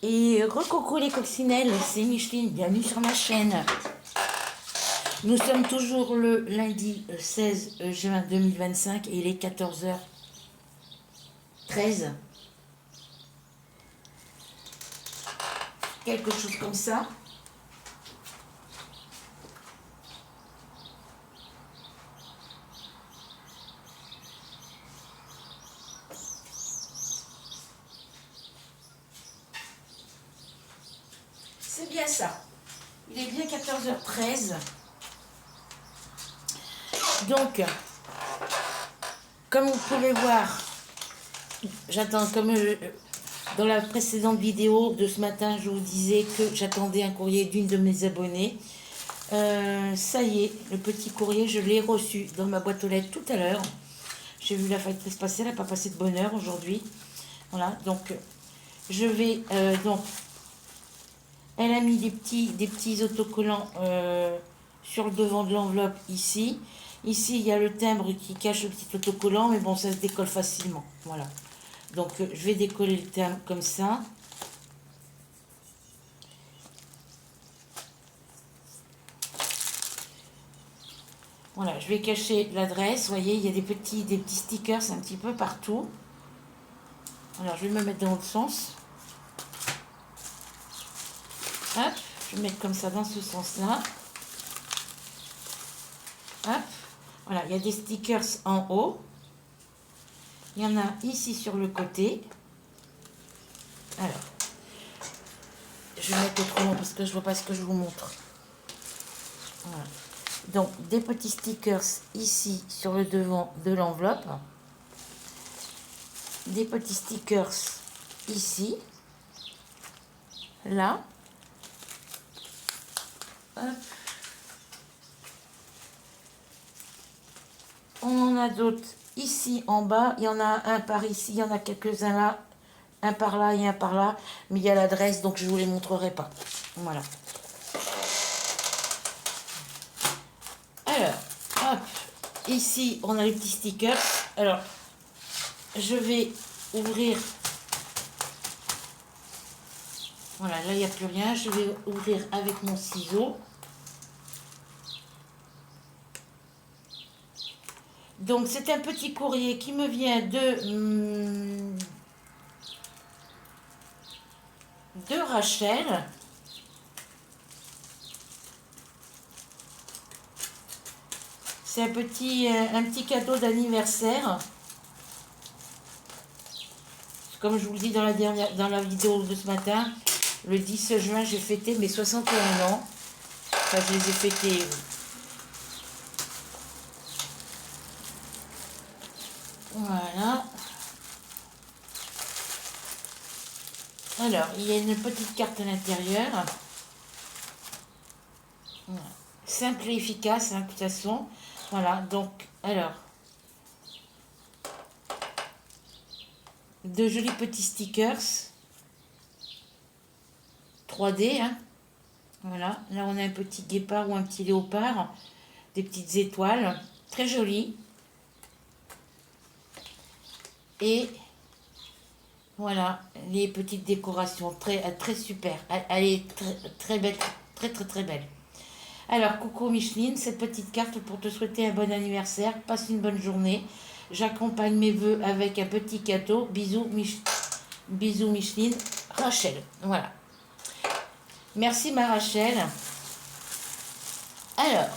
Et recoucou les coccinelles, c'est Micheline, bienvenue sur ma chaîne. Nous sommes toujours le lundi 16 juin 2025 et il est 14h13. Quelque chose comme ça. C'est bien ça. Il est bien 14h13. Donc, comme vous pouvez voir, j'attends, comme dans la précédente vidéo de ce matin, je vous disais que j'attendais un courrier d'une de mes abonnées. Ça y est, le petit courrier, je l'ai reçu dans ma boîte aux lettres tout à l'heure. J'ai vu la factrice passer, elle n'a pas passé de bonne heure aujourd'hui. Voilà, donc je vais... donc, elle a mis des petits autocollants sur le devant de l'enveloppe ici. Ici, il y a le timbre qui cache le petit autocollant, mais bon, ça se décolle facilement. Voilà. Donc, je vais décoller le timbre comme ça. Voilà, je vais cacher l'adresse. Vous voyez, il y a des petits stickers un petit peu partout. Alors, je vais me mettre dans l'autre sens. Hop, je vais mettre comme ça dans ce sens-là. Hop, voilà, il y a des stickers en haut. Il y en a ici sur le côté. Alors, je vais mettre autrement parce que je ne vois pas ce que je vous montre. Voilà. Donc, des petits stickers ici sur le devant de l'enveloppe. Des petits stickers ici. Là. Hop. On en a d'autres ici en bas. Il y en a un par ici, il y en a quelques-uns là. Un par là et un par là. Mais il y a l'adresse, donc je ne vous les montrerai pas. Voilà. Alors, hop. Ici, on a les petits stickers. Alors, je vais ouvrir. Voilà, là, il n'y a plus rien. Je vais ouvrir avec mon ciseau. Donc, c'est un petit courrier qui me vient de Rachel. C'est un petit cadeau d'anniversaire. Comme je vous le dis dans la vidéo de ce matin, le 10 juin, j'ai fêté mes 61 ans. Enfin, je les ai fêtés. Voilà. Alors, il y a une petite carte à l'intérieur. Voilà. Simple et efficace, hein, de toute façon. Voilà, donc, alors, de jolis petits stickers 3D, hein. Voilà, là on a un petit guépard ou un petit léopard, des petites étoiles, très jolies. Et voilà, les petites décorations, très super. Elle est très belle, très belle. Alors, coucou Micheline, cette petite carte pour te souhaiter un bon anniversaire. Passe une bonne journée. J'accompagne mes vœux avec un petit cadeau. Bisous, bisous Micheline. Rachel. Voilà. Merci ma Rachel. Alors.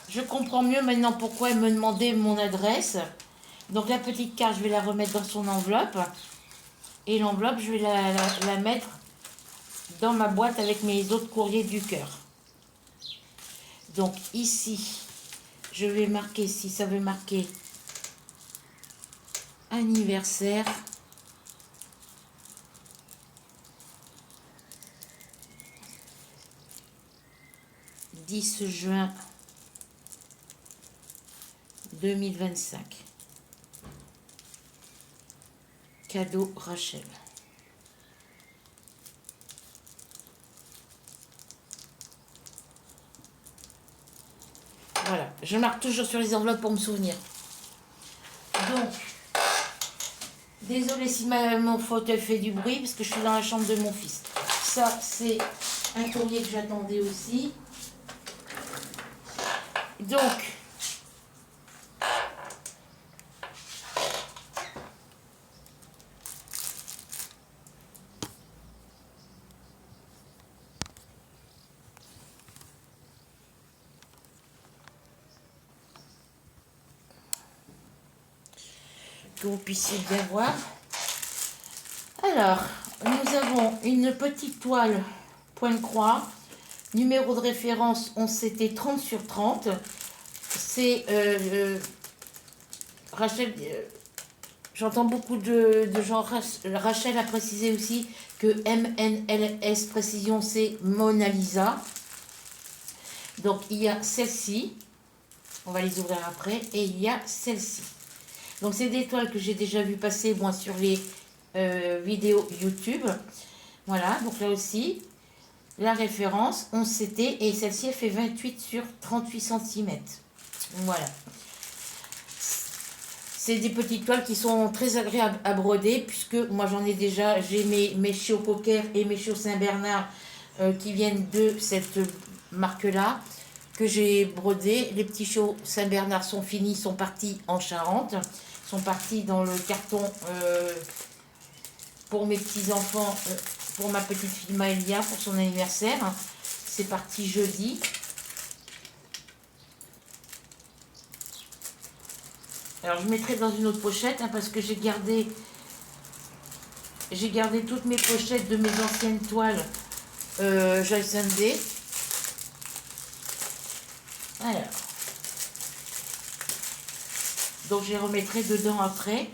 Je comprends mieux maintenant pourquoi elle me demandait mon adresse. Donc la petite carte, je vais la remettre dans son enveloppe. Et l'enveloppe, je vais la mettre dans ma boîte avec mes autres courriers du cœur. Donc ici, je vais marquer, si ça veut marquer anniversaire. « 10 juin 2025. Cadeau Rachel. » Voilà, je marque toujours sur les enveloppes pour me souvenir. Donc, désolé si mon fauteuil fait du bruit parce que je suis dans la chambre de mon fils. Ça, c'est un courrier que j'attendais aussi. Donc, que vous puissiez bien voir. Alors, nous avons une petite toile point-croix, numéro de référence 11CT 30/30. C'est Rachel, j'entends beaucoup de gens, Rachel a précisé aussi que MNLS précision c'est Mona Lisa. Donc il y a celle-ci, on va les ouvrir après, et il y a celle-ci. Donc c'est des toiles que j'ai déjà vu passer moi sur les vidéos YouTube. Voilà, donc là aussi, la référence 11CT et celle-ci elle fait 28/38 cm. Voilà. C'est des petites toiles qui sont très agréables à broder puisque moi j'en ai déjà, j'ai mes chiots Poker et mes chiots Saint-Bernard qui viennent de cette marque-là que j'ai brodé. Les petits chiots Saint-Bernard sont finis, sont partis en Charente, sont partis dans le carton pour mes petits-enfants, pour ma petite fille Maëlia pour son anniversaire. C'est parti jeudi. Alors je mettrai dans une autre pochette hein, parce que j'ai gardé toutes mes pochettes de mes anciennes toiles Joyce Day. Alors, donc je les remettrai dedans après.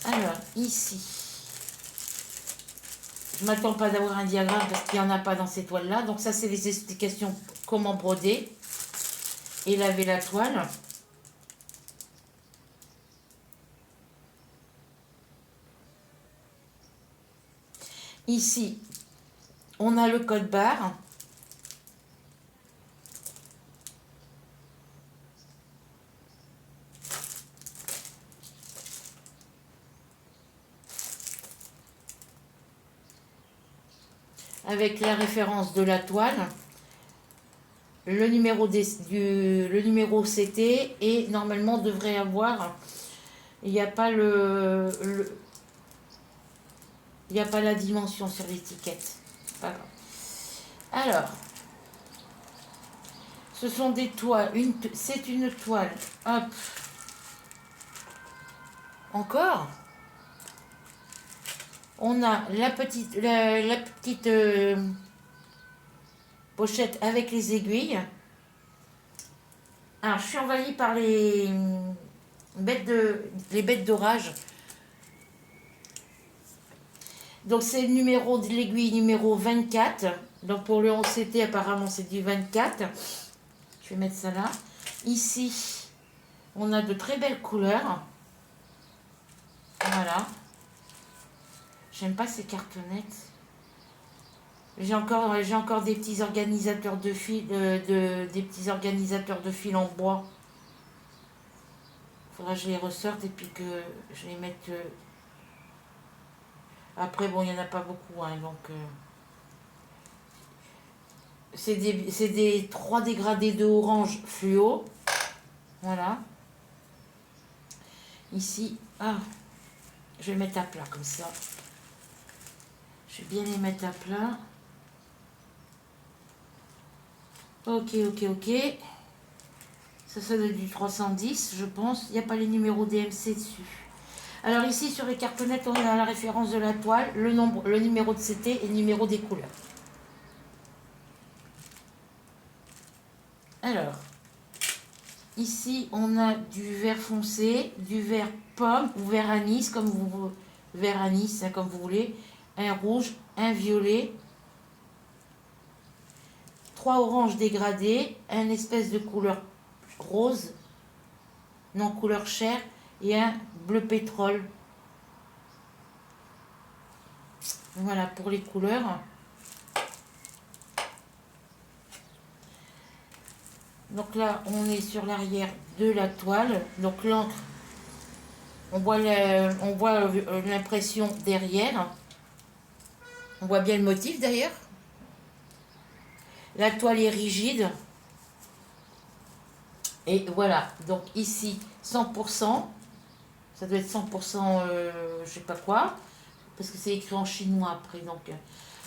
Alors ici, je ne m'attends pas d'avoir un diagramme parce qu'il n'y en a pas dans ces toiles là. Donc ça c'est les explications comment broder et laver la toile. Ici, on a le code barre. Avec la référence de la toile, le numéro CT et normalement devrait avoir, il n'y a pas il n'y a pas la dimension sur l'étiquette. Pas grave. Alors, ce sont des toiles. C'est une toile. Hop. Encore. On a la petite pochette avec les aiguilles. Alors, je suis envahie par les bêtes d'orage. Donc c'est le numéro de l'aiguille numéro 24. Donc pour le 11CT apparemment c'est du 24. Je vais mettre ça là. Ici on a de très belles couleurs. Voilà. J'aime pas ces cartonnettes. J'ai encore des petits organisateurs de fil, des petits organisateurs de fil en bois. Faudra que je les ressorte et puis que je les mette. Après bon il n'y en a pas beaucoup hein, donc. C'est des 3 dégradés de orange fluo. Voilà. Ici, je vais mettre à plat comme ça. Je vais bien les mettre à plat. Ok. Ça doit être du 310, je pense. Il n'y a pas les numéros DMC dessus. Alors ici, sur les cartonnettes, on a la référence de la toile, le numéro de CT et le numéro des couleurs. Alors, ici, on a du vert foncé, du vert pomme ou vert anis, comme vous voulez, un rouge, un violet, 3 oranges dégradés, un espèce de couleur rose, non couleur chair, et un bleu pétrole. Voilà pour les couleurs. Donc là, on est sur l'arrière de la toile. Donc l'encre, on voit l'impression derrière. On voit bien le motif d'ailleurs. La toile est rigide. Et voilà, donc ici 100%, ça doit être 100%, je sais pas quoi, parce que c'est écrit en chinois après, donc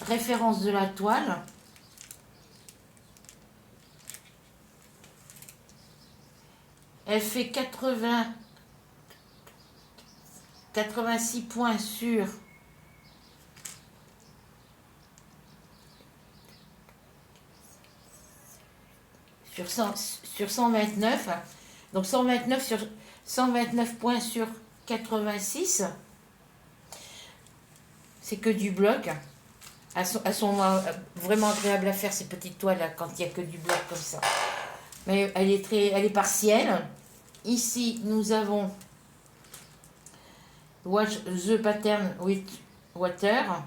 référence de la toile. Elle fait 86 points sur 129. Donc 129 points sur 86. C'est que du bloc. Elles sont vraiment agréables à faire, ces petites toiles là, quand il n'y a que du bloc comme ça. Mais elle est partielle. Ici, nous avons Watch the pattern with water.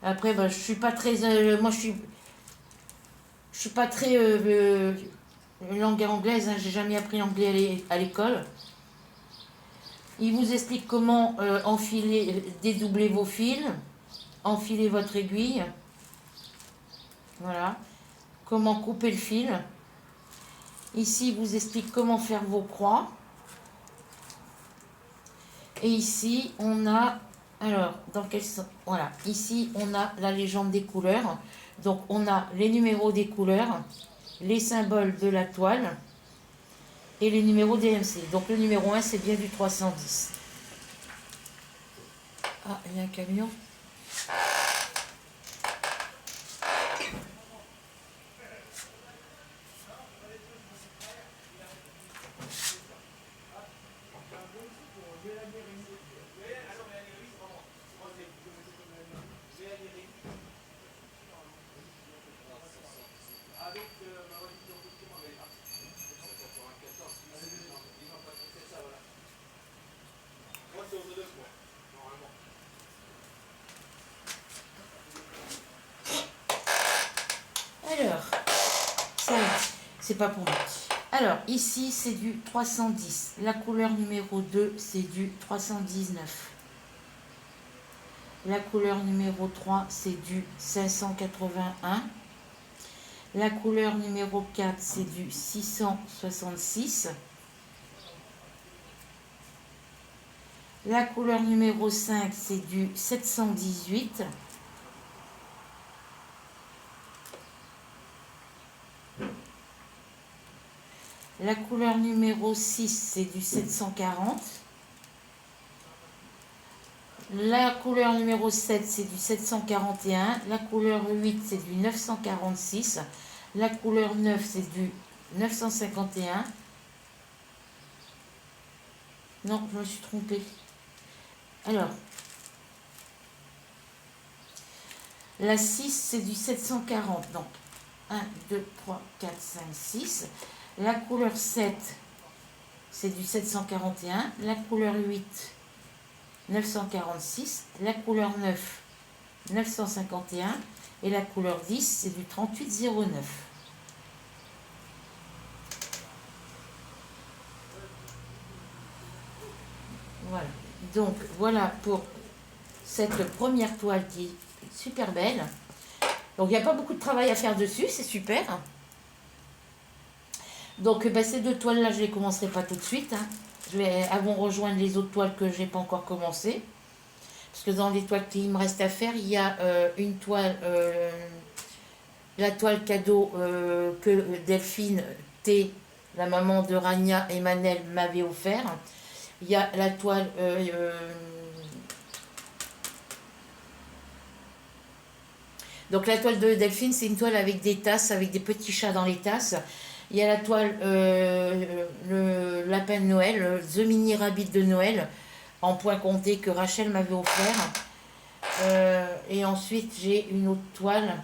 Après, je suis pas très... moi, je suis pas très langue anglaise. Hein, j'ai jamais appris l'anglais à l'école. Il vous explique comment enfiler, dédoubler vos fils, enfiler votre aiguille. Voilà. Comment couper le fil. Ici, il vous explique comment faire vos croix. Et ici, on a... Alors, dans quel sens? Voilà. Ici, on a la légende des couleurs. Donc, on a les numéros des couleurs, les symboles de la toile et les numéros DMC. Donc, le numéro 1, c'est bien du 310. Ah, il y a un camion. Alors, ça, c'est pas pour moi. Alors, ici, c'est du 310. La couleur numéro 2, c'est du 319. La couleur numéro 3, c'est du 581. La couleur numéro 4, c'est du 666. La couleur numéro 5, c'est du 718. La couleur numéro 6, c'est du 740. La couleur numéro 7, c'est du 741. La couleur 8, c'est du 946. La couleur 9, c'est du 951. Non, je me suis trompée. Alors, la 6, c'est du 740. Donc, 1, 2, 3, 4, 5, 6. La couleur 7, c'est du 741. La couleur 8, 946. La couleur 9, 951. Et la couleur 10, c'est du 3809. Voilà. Donc, voilà pour cette première toile qui est super belle. Donc, il n'y a pas beaucoup de travail à faire dessus, c'est super. Donc, ces deux toiles-là, je ne les commencerai pas tout de suite. Hein. Elles vont rejoindre les autres toiles que je n'ai pas encore commencé. Parce que dans les toiles qu'il me reste à faire, il y a une toile, la toile cadeau que Delphine T, la maman de Rania et Manel, m'avait offert. Il y a la toile... donc la toile de Delphine, c'est une toile avec des tasses, avec des petits chats dans les tasses. Il y a la toile, le lapin de Noël, The Mini Rabbit de Noël, en point compté que Rachel m'avait offert. Et ensuite, j'ai une autre toile.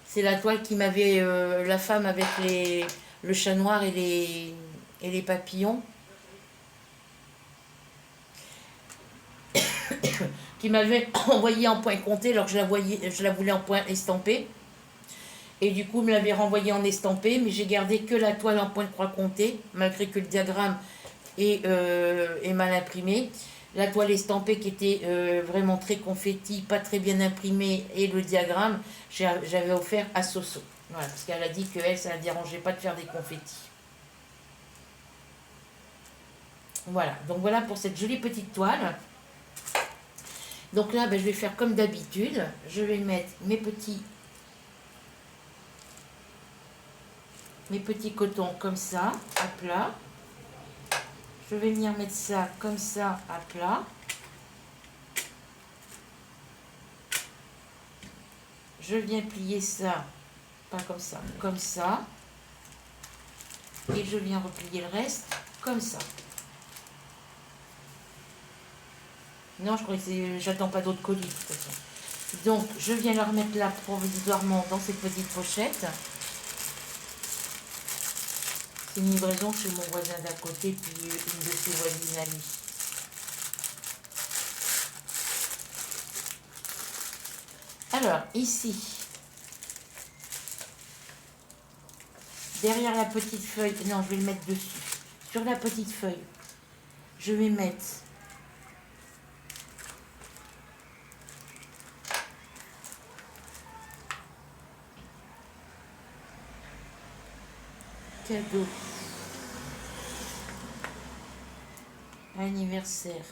C'est la toile qui m'avait, la femme avec le chat noir et les papillons. Qui m'avait envoyé en point compté alors que je la voulais en point estampé. Et du coup, me l'avait renvoyé en estampé, mais j'ai gardé que la toile en point de croix compté, malgré que le diagramme est mal imprimé. La toile estampée qui était vraiment très confetti, pas très bien imprimée, et le diagramme, j'avais offert à Soso. Voilà, parce qu'elle a dit que elle, ça ne la dérangeait pas de faire des confettis. Voilà, donc voilà pour cette jolie petite toile. Donc là, ben, je vais faire comme d'habitude. Je vais mettre mes petits cotons comme ça, à plat. Je vais venir mettre ça comme ça, à plat. Je viens plier ça, pas comme ça, comme ça. Et je viens replier le reste comme ça. Non, je crois que j'attends pas d'autres colis de toute façon. Donc, je viens le remettre là provisoirement dans cette petite pochette. C'est une livraison chez mon voisin d'à côté, puis une de ses voisines à lui. Alors, ici, derrière la petite feuille, non, je vais le mettre dessus. Sur la petite feuille, je vais mettre cadeau anniversaire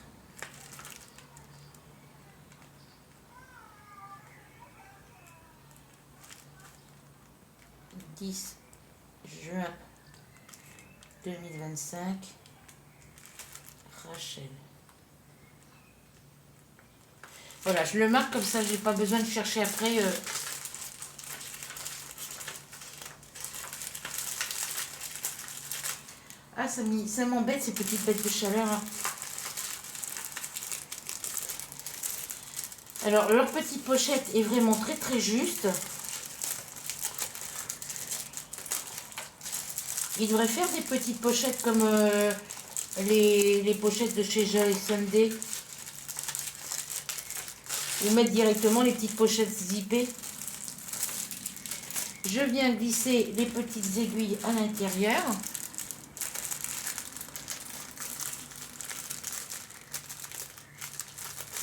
10 juin 2025, Rachel. Voilà, je le marque comme ça, j'ai pas besoin de chercher après. Ah, ça m'embête ces petites bêtes de chaleur. Hein. Alors, leur petite pochette est vraiment très très juste. Ils devraient faire des petites pochettes comme les pochettes de chez Joy Sunday. Ou mettre directement les petites pochettes zippées. Je viens glisser les petites aiguilles à l'intérieur.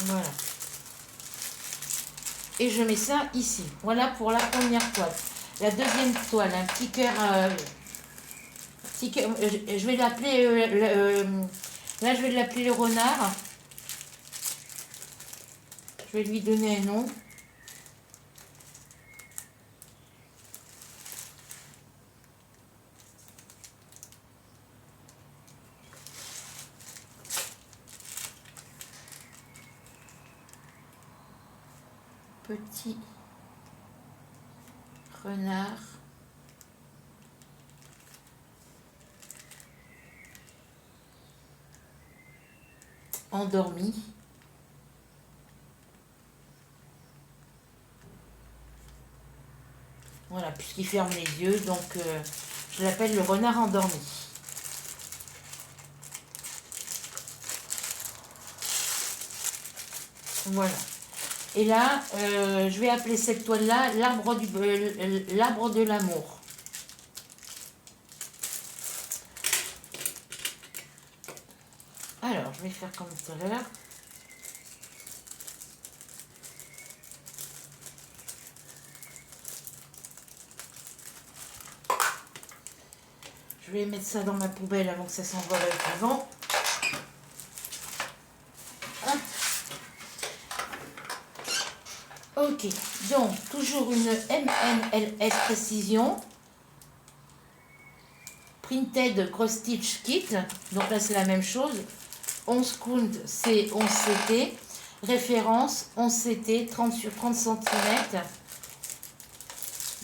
Voilà. Et je mets ça ici. Voilà pour la première toile. La deuxième toile, un petit cœur. Je vais l'appeler. Là, je vais l'appeler le renard. Je vais lui donner un nom. Petit renard endormi. Voilà, puisqu'il ferme les yeux, donc je l'appelle le renard endormi. Voilà. Et là, je vais appeler cette toile-là l'arbre de l'amour. Alors, je vais faire comme tout à l'heure. Je vais mettre ça dans ma poubelle avant que ça s'envole avec le vent. Ok, donc toujours une MNLS Précision. Printed Cross Stitch Kit. Donc là, c'est la même chose. 11 count, c'est 11 CT. Référence 11 CT, 30 sur 30 cm.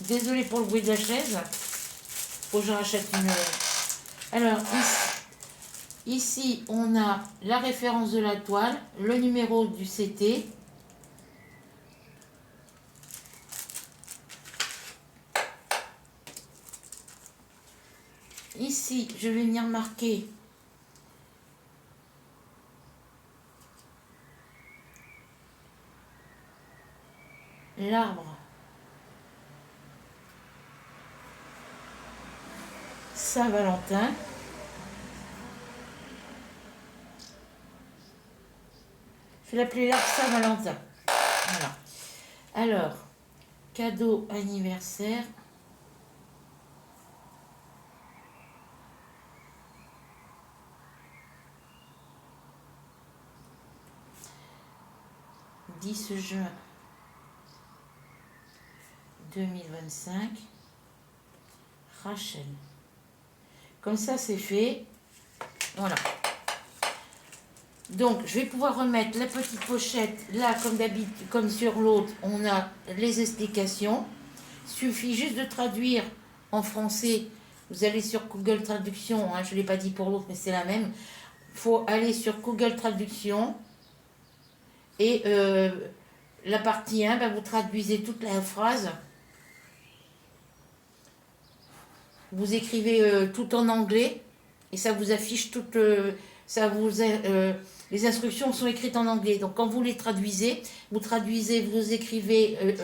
Désolée pour le bruit de la chaise. Faut que je rachète une. Alors, ici, on a la référence de la toile, le numéro du CT. Ici, je vais venir marquer l'arbre Saint-Valentin. Je vais l'appeler l'arc Saint-Valentin. Voilà. Alors, cadeau anniversaire. « 10 juin 2025. Rachel. » Comme ça, c'est fait. Voilà. Donc, je vais pouvoir remettre la petite pochette. Là, comme d'habitude, comme sur l'autre, on a les explications. Il suffit juste de traduire en français. Vous allez sur Google Traduction. Hein, je ne l'ai pas dit pour l'autre, mais c'est la même. Il faut aller sur Google Traduction. Et la partie 1, ben, vous traduisez toute la phrase. Vous écrivez tout en anglais. Et ça vous affiche toutes... les instructions sont écrites en anglais. Donc quand vous les traduisez, vous écrivez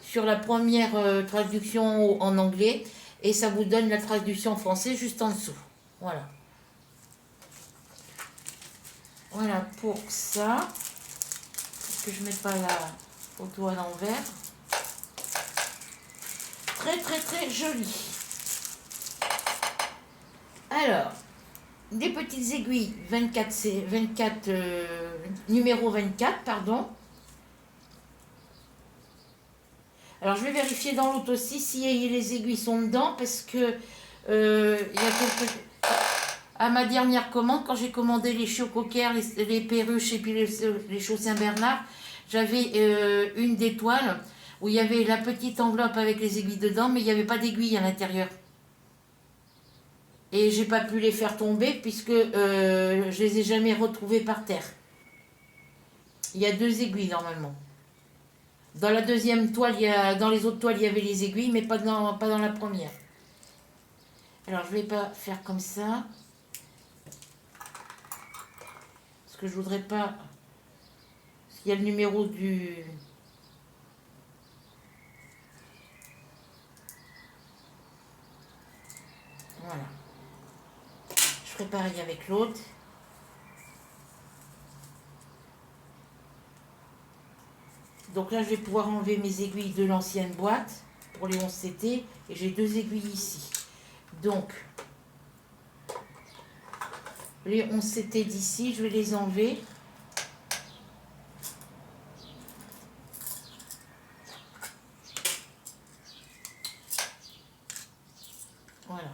sur la première traduction en anglais et ça vous donne la traduction en français juste en dessous. Voilà. Voilà pour ça. Est-ce que je ne mets pas la photo à l'envers? Très très très joli. Alors, des petites aiguilles 24, numéro 24, pardon. Alors, je vais vérifier dans l'autre aussi si les aiguilles sont dedans parce que il y a quelques... À ma dernière commande, quand j'ai commandé les chocokers, les perruches et puis les chauds Saint-Bernard, j'avais une d'étoile où il y avait la petite enveloppe avec les aiguilles dedans, mais il n'y avait pas d'aiguilles à l'intérieur. Et j'ai pas pu les faire tomber puisque je les ai jamais retrouvées par terre. Il y a 2 aiguilles normalement. Dans la deuxième toile, dans les autres toiles, il y avait les aiguilles, mais pas dans la première. Alors je vais pas faire comme ça. Parce que je voudrais pas... Il y a le numéro du... Voilà. Je ferai pareil avec l'autre. Donc là, je vais pouvoir enlever mes aiguilles de l'ancienne boîte pour les 11 CT. Et j'ai 2 aiguilles ici. Donc, les 11 CT d'ici, je vais les enlever. Voilà.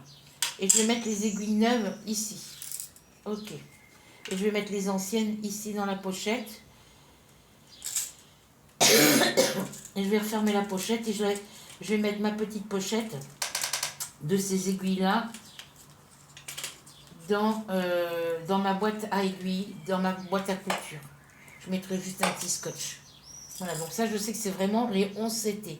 Et je vais mettre les aiguilles neuves ici. Ok. Et je vais mettre les anciennes ici dans la pochette. Et je vais refermer la pochette et je vais mettre ma petite pochette de ces aiguilles-là dans ma boîte à aiguilles, dans ma boîte à couture. Je mettrai juste un petit scotch. Voilà, donc ça, je sais que c'est vraiment les 11 CT.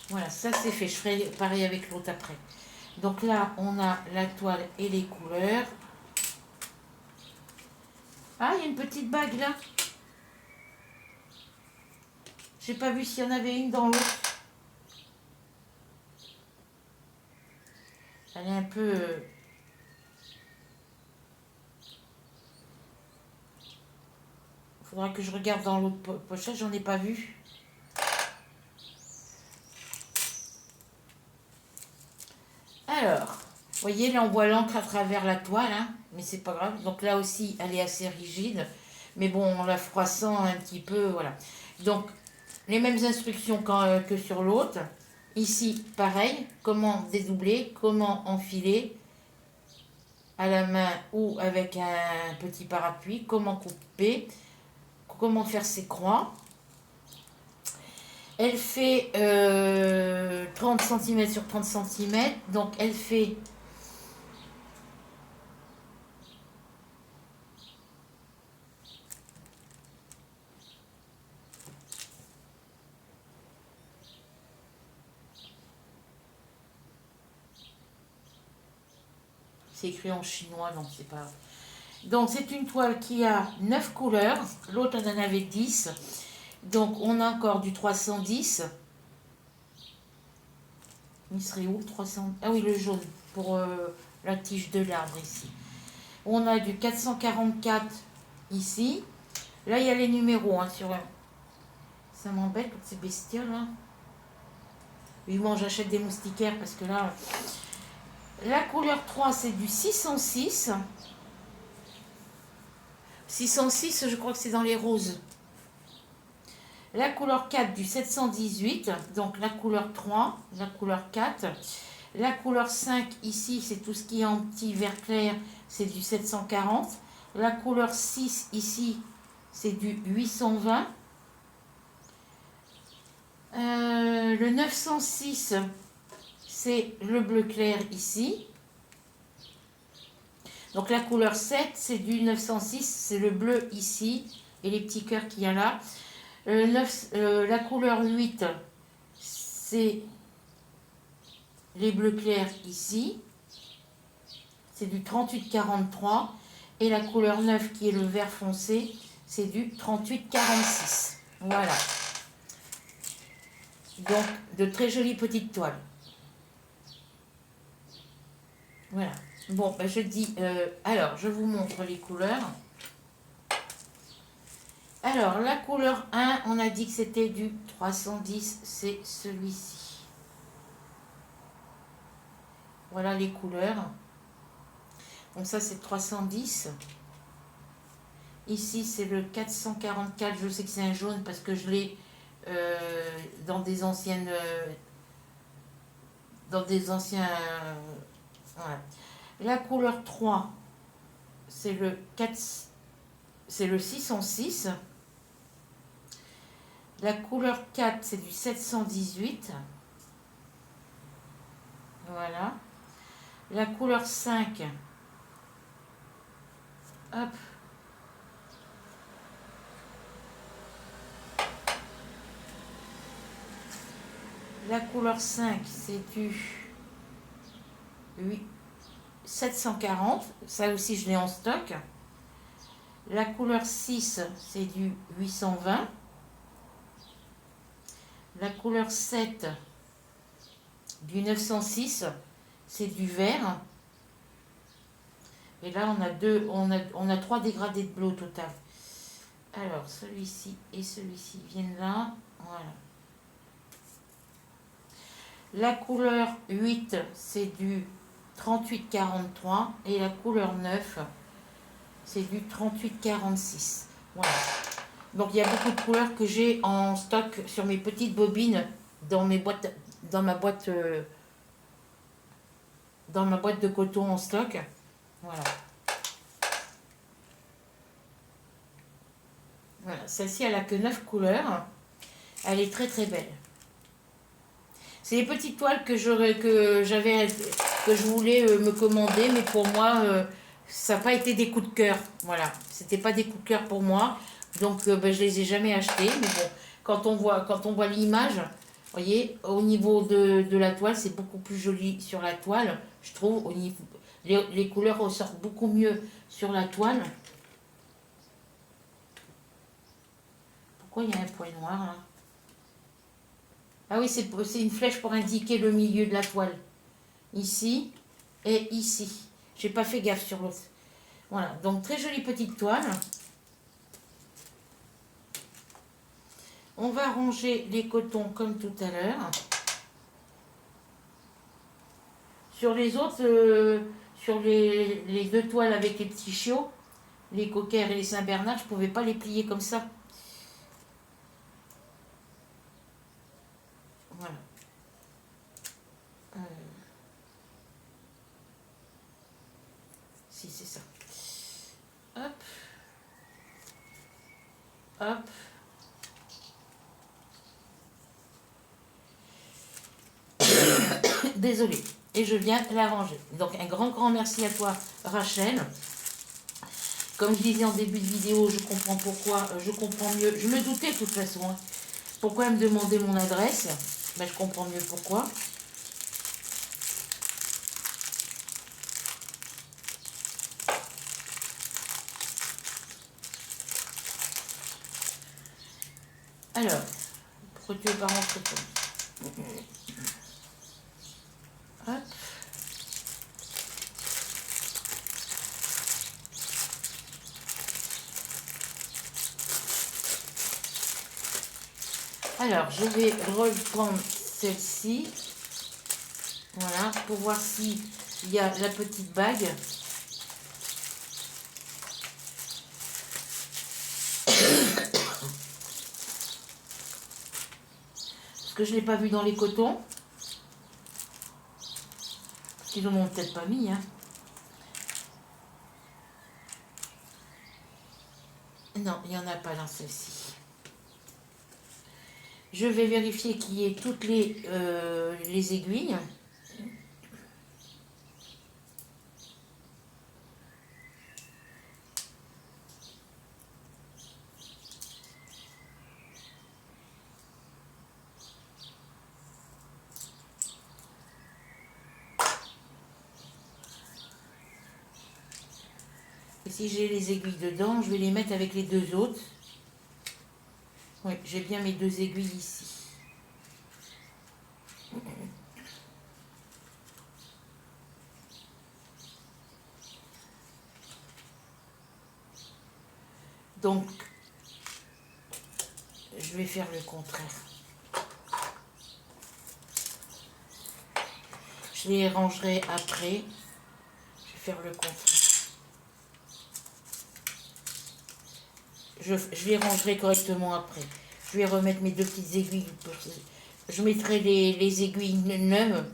Voilà, ça c'est fait. Je ferai pareil avec l'autre après. Donc là, on a la toile et les couleurs. Ah, il y a une petite bague là. J'ai pas vu s'il y en avait une dans l'autre. Elle est un peu... Faudra que je regarde dans l'autre pochette, j'en ai pas vu. Alors, vous voyez, là on voit l'encre à travers la toile, hein, mais c'est pas grave. Donc là aussi, elle est assez rigide. Mais bon, en la froissant un petit peu, voilà. Donc, les mêmes instructions que sur l'autre. Ici, pareil, comment dédoubler, comment enfiler à la main ou avec un petit parapluie, comment couper, comment faire ses croix. Elle fait 30 cm sur 30 cm, donc elle fait... C'est écrit en chinois, donc c'est pas... Donc c'est une toile qui a 9 couleurs, l'autre en avait 10. Donc, on a encore du 310. Il serait où 300? Ah oui, le jaune, pour la tige de l'arbre ici. On a du 444 ici. Là, il y a les numéros hein, sur... Ça m'embête, toutes ces bestioles. Hein. Vivement, j'achète des moustiquaires parce que là... La couleur 3, c'est du 606. 606, je crois que c'est dans les roses. La couleur 4 du 718, donc la couleur 3, la couleur 4. La couleur 5, ici, c'est tout ce qui est en petit vert clair, c'est du 740. La couleur 6, ici, c'est du 820. Le 906, c'est le bleu clair ici. Donc la couleur 7, c'est du 906, c'est le bleu ici, et les petits cœurs qu'il y a là. La couleur 8, c'est les bleus clairs ici, c'est du 38-43. Et la couleur 9, qui est le vert foncé, c'est du 38-46. Voilà. Donc, de très jolies petites toiles. Voilà. Bon, ben je dis... alors, je vous montre les couleurs. Alors, la couleur 1, on a dit que c'était du 310, c'est celui-ci. Voilà les couleurs. Donc ça, c'est 310. Ici, c'est le 444. Je sais que c'est un jaune parce que je l'ai dans des anciennes... voilà. La couleur 3, c'est le 4... C'est le 606. La couleur 4, c'est du 718. Voilà. La couleur 5. Hop. La couleur 5, c'est du 740. Ça aussi, je l'ai en stock. La couleur 6, c'est du 820. La couleur 7, du 906, c'est du vert. Et là, on a 3 dégradés de bleu au total. Alors, celui-ci et celui-ci viennent là. Voilà. La couleur 8, c'est du 38-43. Et la couleur 9, c'est du 38-46. Voilà. Donc, il y a beaucoup de couleurs que j'ai en stock sur mes petites bobines dans ma boîte de coton en stock. Voilà. Voilà. Celle-ci, elle a que 9 couleurs. Elle est très très belle. C'est les petites toiles que je voulais me commander, mais pour moi, ça n'a pas été des coups de cœur. Voilà. C'était pas des coups de cœur pour moi. Donc, je les ai jamais achetées. Mais bon, quand on voit l'image, vous voyez, au niveau de la toile, c'est beaucoup plus joli sur la toile. Je trouve, les couleurs ressortent beaucoup mieux sur la toile. Pourquoi il y a un point noir là? Ah oui, c'est une flèche pour indiquer le milieu de la toile. Ici et ici. J'ai pas fait gaffe sur l'autre. Voilà, donc très jolie petite toile. On va ranger les cotons comme tout à l'heure. Sur les autres, sur les 2 toiles avec les petits chiots, les coquères et les Saint-Bernard, je ne pouvais pas les plier comme ça. Voilà. Si, c'est ça. Hop. Hop. Désolée. Et je viens la ranger. Donc un grand merci à toi, Rachel. Comme je disais en début de vidéo, je comprends pourquoi, je comprends mieux. Je me doutais de toute façon. Hein, pourquoi elle me demandait mon adresse. Ben, je comprends mieux pourquoi. Alors, pourquoi tu veux pas rentrer comme ça? Hop. Alors, je vais reprendre celle-ci. Voilà, pour voir s'il y a la petite bague. Parce que je ne l'ai pas vu dans les cotons. Ils n'en ont peut-être pas mis, hein. Non, il n'y en a pas dans celle-ci. Je vais vérifier qu'il y ait toutes les aiguilles. Et si j'ai les aiguilles dedans, je vais les mettre avec les deux autres. Oui, j'ai bien mes deux aiguilles ici. Donc, je vais faire le contraire. Je les rangerai après. Je vais faire le contraire. Je les rangerai correctement après. Je vais remettre mes deux petites aiguilles. Je mettrai les aiguilles neuves,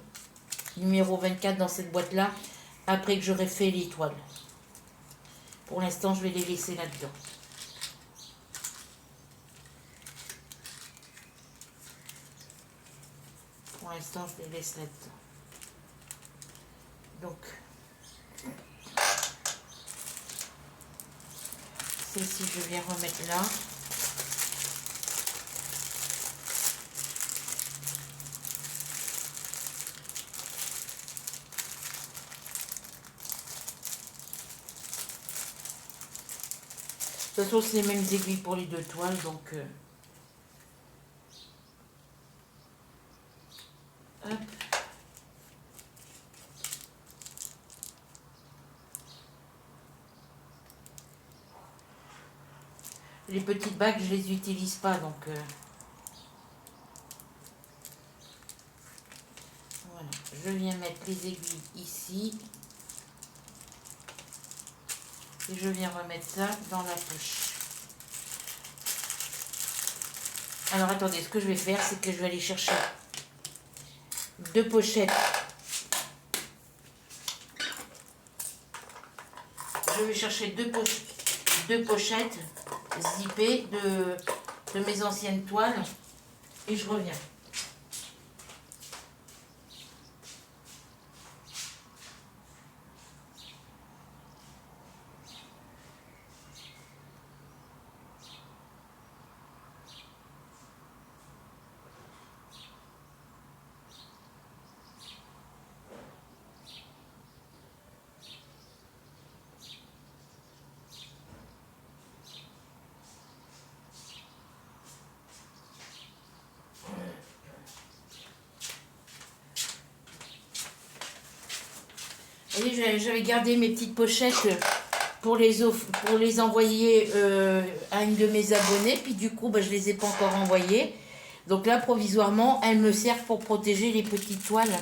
numéro 24, dans cette boîte-là, après que j'aurai fait l'étoile. Pour l'instant, je vais les laisser là-dedans. Pour l'instant, je les laisse là-dedans. Donc, celle-ci, je viens remettre là. De toute façon, c'est les mêmes aiguilles pour les deux toiles, donc... hop. Les petites bagues, je les utilise pas, donc... voilà. Je viens mettre les aiguilles ici. Et je viens remettre ça dans la poche. Alors, attendez, ce que je vais faire, c'est que je vais aller chercher deux pochettes. Je vais chercher deux pochettes zippées de mes anciennes toiles et je reviens. Vous voyez, j'avais gardé mes petites pochettes pour les envoyer à une de mes abonnées. Puis du coup, je ne les ai pas encore envoyées. Donc là, provisoirement, elles me servent pour protéger les petites toiles.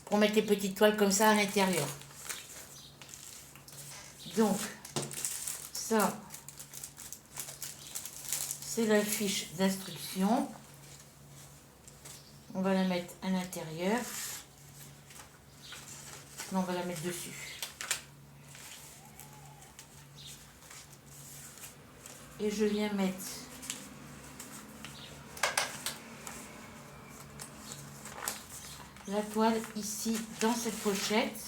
Pour mettre les petites toiles comme ça à l'intérieur. Donc, ça, c'est la fiche d'instruction. On va la mettre à l'intérieur. Non, on va la mettre dessus. Et je viens mettre la toile ici dans cette pochette.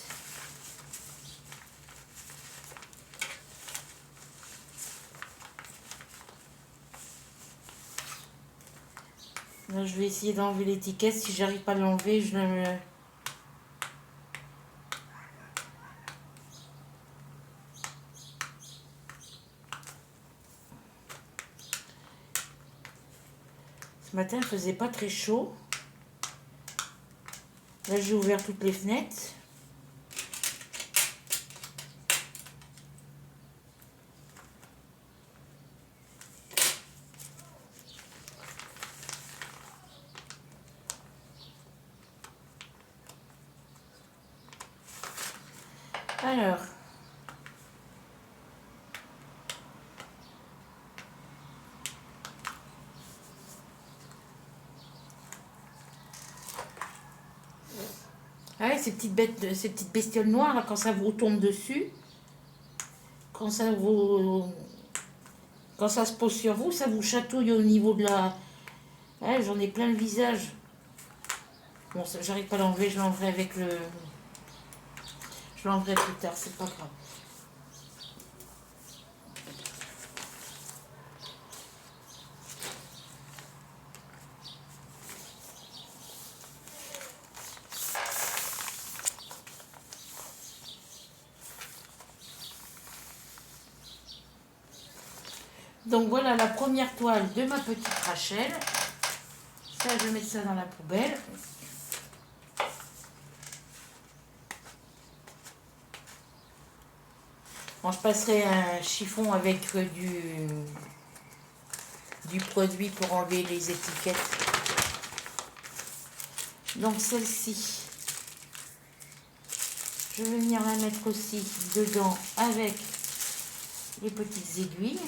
Là, je vais essayer d'enlever l'étiquette. Si j'arrive pas à l'enlever, je le... Ce matin, il faisait pas très chaud. Là, j'ai ouvert toutes les fenêtres. Alors, ah ouais, ces petites bêtes, ces petites bestioles noires, là, quand ça vous tombe dessus, quand ça vous, quand ça se pose sur vous, ça vous chatouille au niveau de la... Ouais, j'en ai plein le visage. Bon, j'arrive pas à l'enlever, je l'enlèverai avec le... Je l'enlèverai plus tard, c'est pas grave. Donc voilà la première toile de ma petite Rachel. Ça, je vais mettre ça dans la poubelle. Bon, je passerai un chiffon avec du produit pour enlever les étiquettes. Donc celle-ci, je vais venir la mettre aussi dedans avec les petites aiguilles.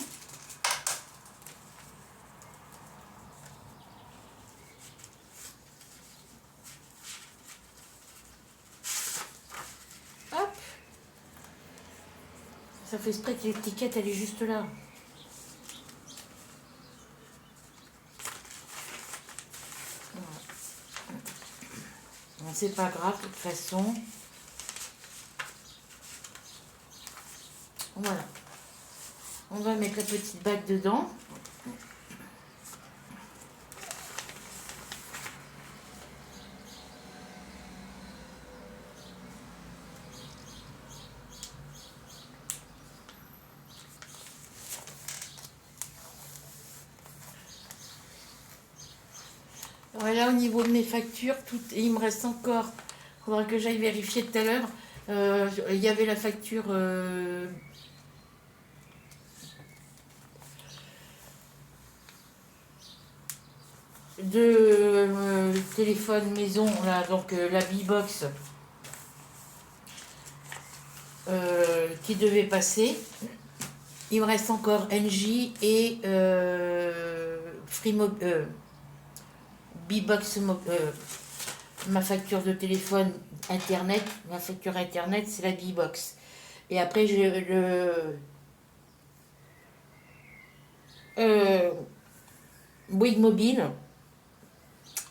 Hop. Ça fait exprès que l'étiquette, elle est juste là. Bon, c'est pas grave, de toute façon. Voilà. On va mettre la petite bague dedans. Voilà, au niveau de mes factures, tout, il me reste encore, il faudra que j'aille vérifier tout à l'heure. Il y avait la facture de téléphone maison, là, donc la B-Box qui devait passer. Il me reste encore NJ et B-Box, ma facture de téléphone internet. Ma facture internet, c'est la B-Box. Et après, j'ai le Bouygues Mobile.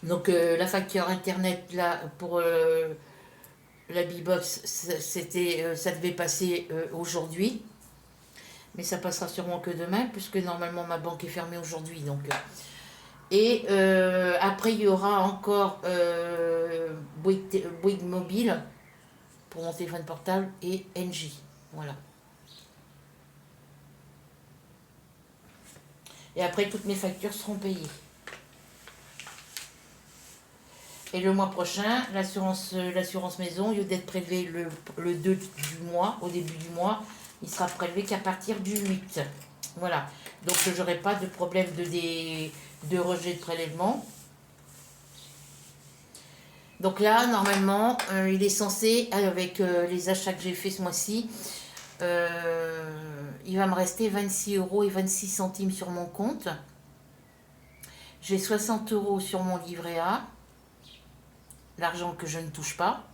Donc la facture internet là pour la B-Box, c'était, ça devait passer aujourd'hui, mais ça passera sûrement que demain, puisque normalement ma banque est fermée aujourd'hui. Donc, et après, il y aura encore Bouygues Mobile pour mon téléphone portable et NJ. Voilà. Et après, toutes mes factures seront payées. Et le mois prochain, l'assurance maison, au lieu d'être prélevé le 2 du mois, au début du mois, il sera prélevé qu'à partir du 8. Voilà. Donc, je n'aurai pas de problème de rejet de prélèvement. Donc là, normalement, il est censé, avec les achats que j'ai fait ce mois-ci, il va me rester 26 € et 26 centimes sur mon compte. J'ai 60 € sur mon livret A, l'argent que je ne touche pas.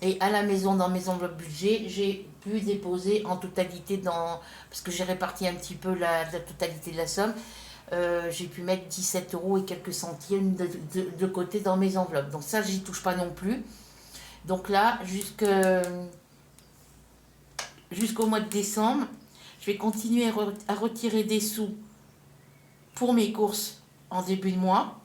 Et à la maison, dans mes enveloppes budget, j'ai pu déposer en totalité, parce que j'ai réparti un petit peu la totalité de la somme, j'ai pu mettre 17 € et quelques centimes de côté dans mes enveloppes. Donc ça, j'y touche pas non plus. Donc là, jusqu'au mois de décembre, je vais continuer à retirer des sous pour mes courses en début de mois,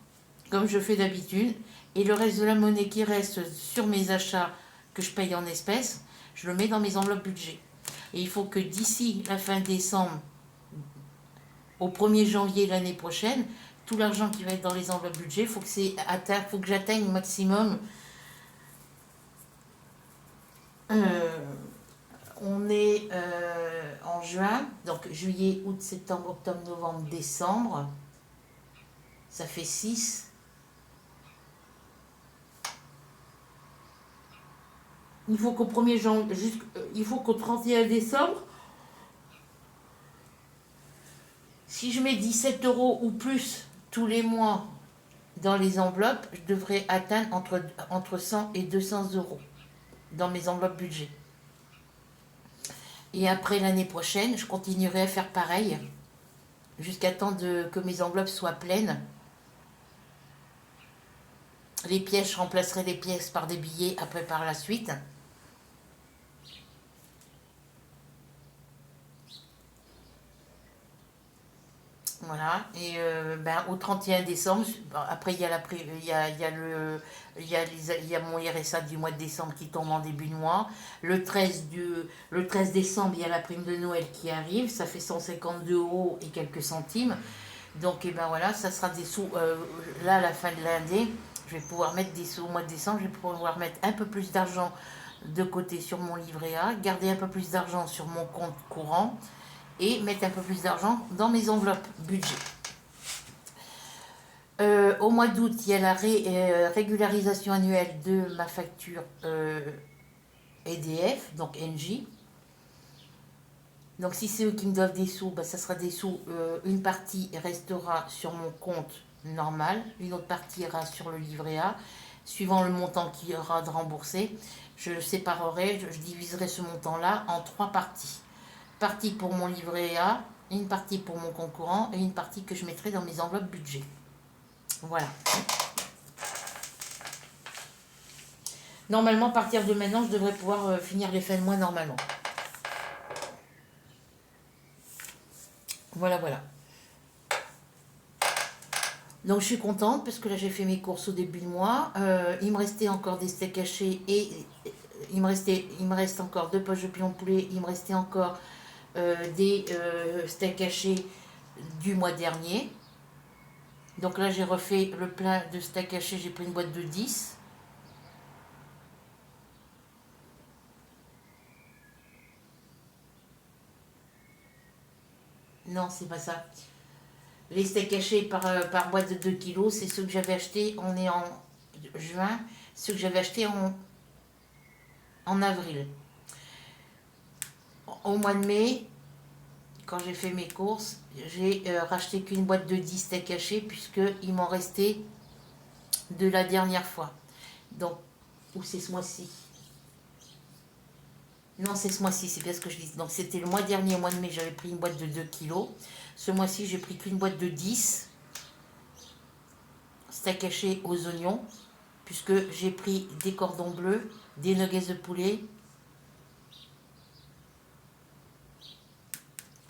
comme je fais d'habitude. Et le reste de la monnaie qui reste sur mes achats que je paye en espèces, je le mets dans mes enveloppes budget. Et il faut que d'ici la fin décembre, au 1er janvier l'année prochaine, tout l'argent qui va être dans les enveloppes budget, faut que j'atteigne au maximum. On est en juin, donc juillet, août, septembre, octobre, novembre, décembre. Ça fait 6. Il faut qu'au 1er janvier, il faut qu'au 31 décembre, si je mets 17 € ou plus tous les mois dans les enveloppes, je devrais atteindre entre 100 et 200 € dans mes enveloppes budget. Et après l'année prochaine, je continuerai à faire pareil jusqu'à temps que mes enveloppes soient pleines. Les pièces, je remplacerai les pièces par des billets après par la suite. Voilà, et au 31 décembre, après il y a mon RSA du mois de décembre qui tombe en début de mois. Le 13 décembre, il y a la prime de Noël qui arrive, ça fait 152 € et quelques centimes. Donc voilà, ça sera des sous. Là, à la fin de l'année, je vais pouvoir mettre des sous au mois de décembre, je vais pouvoir mettre un peu plus d'argent de côté sur mon livret A, garder un peu plus d'argent sur mon compte courant et mettre un peu plus d'argent dans mes enveloppes budget. Au mois d'août, il y a la régularisation annuelle de ma facture EDF, donc Engie. Donc si c'est eux qui me doivent des sous, ça sera des sous. Une partie restera sur mon compte normal, une autre partie ira sur le livret A, suivant le montant qu'il y aura de remboursé. Je le séparerai, je diviserai ce montant-là en 3 parties. Partie pour mon livret A, une partie pour mon compte courant et une partie que je mettrai dans mes enveloppes budget. Voilà. Normalement, à partir de maintenant, je devrais pouvoir finir les fins de mois normalement. Voilà, voilà. Donc je suis contente parce que là j'ai fait mes courses au début de mois. Il me restait encore des steaks hachés et il me reste encore 2 poches de pilon poulet. Il me restait encore des steaks hachés du mois dernier. Donc là j'ai refait le plein de steaks hachés, j'ai pris une boîte de 10. Non, c'est pas ça. Les steaks hachés par boîte de 2 kilos, c'est ceux que j'avais achetés, on est en juin, ceux que j'avais achetés en avril. Au mois de mai, quand j'ai fait mes courses, j'ai racheté qu'une boîte de 10 steaks hachés puisqu'il m'en restait de la dernière fois. Donc, ou c'est ce mois-ci. Non, c'est ce mois-ci, c'est bien ce que je dis. Donc, c'était le mois dernier, au mois de mai, j'avais pris une boîte de 2 kilos. Ce mois-ci, j'ai pris qu'une boîte de 10 steaks hachés aux oignons, puisque j'ai pris des cordons bleus, des nuggets de poulet.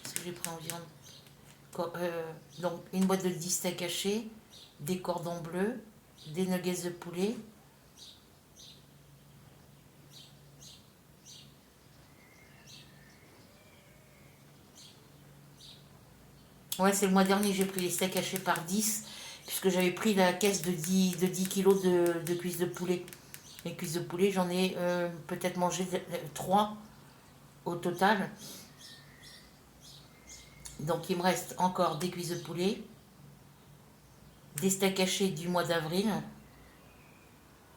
Qu'est-ce que j'ai pris en viande? Donc, une boîte de 10 steaks hachés, des cordons bleus, des nuggets de poulet. Ouais, c'est le mois dernier, j'ai pris les steaks hachés par 10, puisque j'avais pris la caisse de 10 kilos de cuisses de poulet. Les cuisses de poulet, j'en ai peut-être mangé 3 au total. Donc il me reste encore des cuisses de poulet, des steaks hachés du mois d'avril,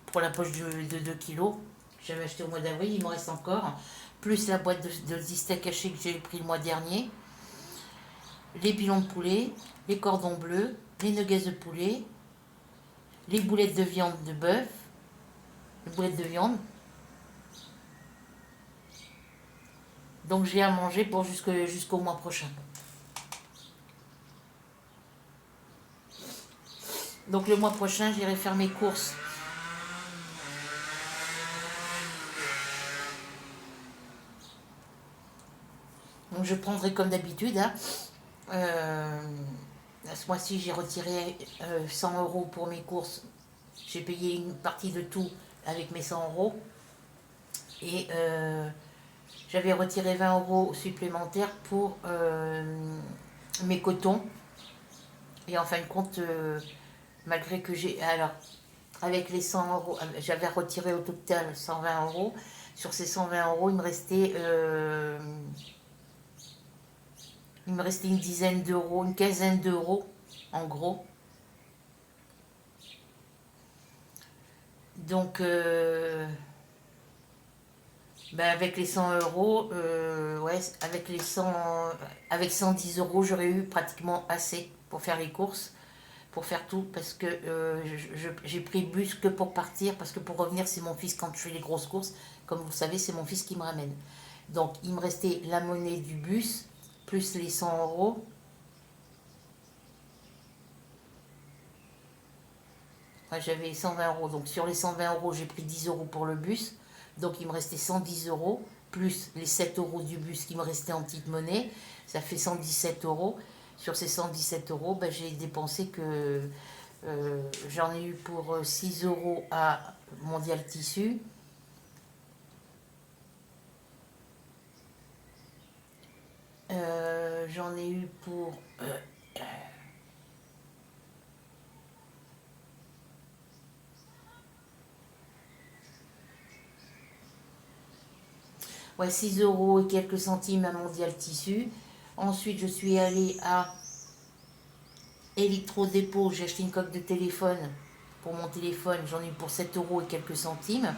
pour la poche de 2 kilos. J'avais acheté au mois d'avril, il me reste encore, plus la boîte de 10 steaks hachés que j'ai pris le mois dernier. Les pilons de poulet, les cordons bleus, les nuggets de poulet, les boulettes de viande de bœuf, les boulettes de viande. Donc j'ai à manger pour jusqu'au mois prochain. Donc le mois prochain, j'irai faire mes courses. Donc je prendrai comme d'habitude. Ce mois-ci, j'ai retiré 100 € pour mes courses. J'ai payé une partie de tout avec mes 100 €. Et j'avais retiré 20 € supplémentaires pour mes cotons. Et en fin de compte, malgré que j'ai... Alors, avec les 100 euros, j'avais retiré au total 120 euros. Sur ces 120 euros, il me restait une dizaine d'euros, une quinzaine d'euros, en gros. Donc, ben avec les 100 euros, ouais, avec 110 euros, j'aurais eu pratiquement assez pour faire les courses, pour faire tout, parce que j'ai pris le bus que pour partir, parce que pour revenir, c'est mon fils quand je fais les grosses courses. Comme vous le savez, c'est mon fils qui me ramène. Donc, il me restait la monnaie du bus, plus les 100 euros. Ouais, j'avais 120 euros. Donc, sur les 120 euros, j'ai pris 10 euros pour le bus. Donc, il me restait 110 euros, plus les 7 euros du bus qui me restaient en petite monnaie. Ça fait 117 euros. Sur ces 117 euros, ben, j'ai dépensé que... j'en ai eu pour 6 euros à Mondial Tissu. J'en ai eu pour... ouais, 6 euros et quelques centimes à Mondial Tissu. Ensuite, je suis allée à Electro-Dépôt. J'ai acheté une coque de téléphone pour mon téléphone. J'en ai eu pour 7 euros et quelques centimes.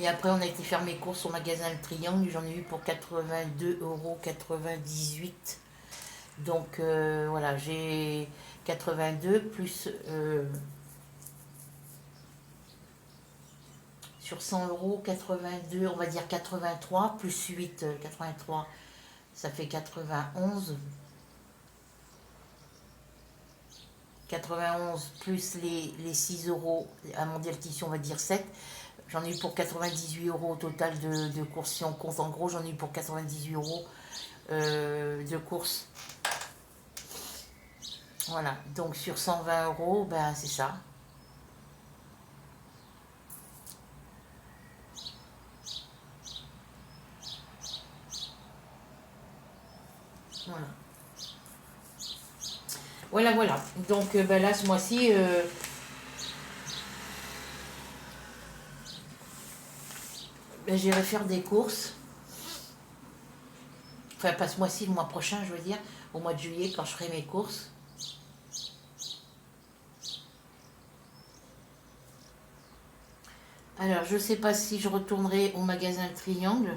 Et après, on a été faire mes courses au magasin Le Triangle. J'en ai eu pour 82,98 €. Donc, voilà, j'ai 82 plus... sur 100 euros, 82, on va dire 83, plus 8, 83, ça fait 91. 91 plus les 6 euros à Mondial Tissu, on va dire 7. J'en ai eu pour 98 euros au total de courses. Si on compte en gros, j'en ai eu pour 98 euros de courses. Voilà, donc sur 120 euros, ben c'est ça. Voilà. Voilà, voilà. Donc ben là, ce mois-ci, ben, j'irai faire des courses. Enfin, pas ce mois-ci, le mois prochain, je veux dire, au mois de juillet, quand je ferai mes courses. Alors, je ne sais pas si je retournerai au magasin Le Triangle.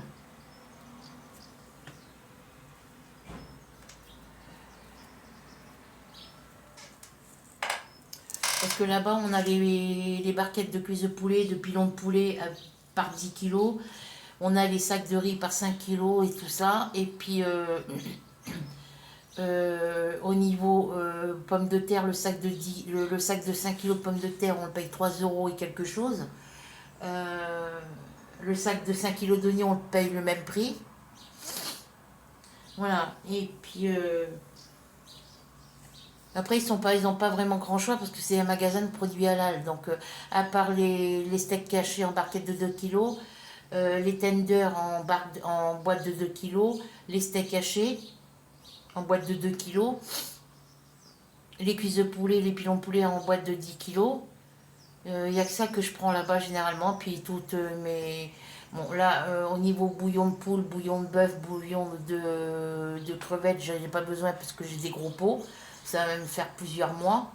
Parce que là-bas, on a les barquettes de cuisses de poulet, de pilons de poulet par 10 kilos. On a les sacs de riz par 5 kilos et tout ça. Et puis, au niveau pommes de terre, le sac de 5 kilos de pommes de terre, on le paye 3 euros et quelque chose. Le sac de 5 kilos d'oignons, on le paye le même prix. Voilà. Et puis... après, ils n'ont pas vraiment grand choix parce que c'est un magasin de produits halal. Donc, à part les steaks cachés en barquette de 2 kilos, les tenders en boîte de 2 kilos, les steaks cachés en boîte de 2 kilos, les cuisses de poulet, les pilons de poulet en boîte de 10 kilos. Il n'y a que ça que je prends là-bas généralement. Puis toutes mes... Bon, là, au niveau bouillon de poule, bouillon de bœuf, bouillon de crevettes, je n'en ai pas besoin parce que j'ai des gros pots. Ça va me faire plusieurs mois.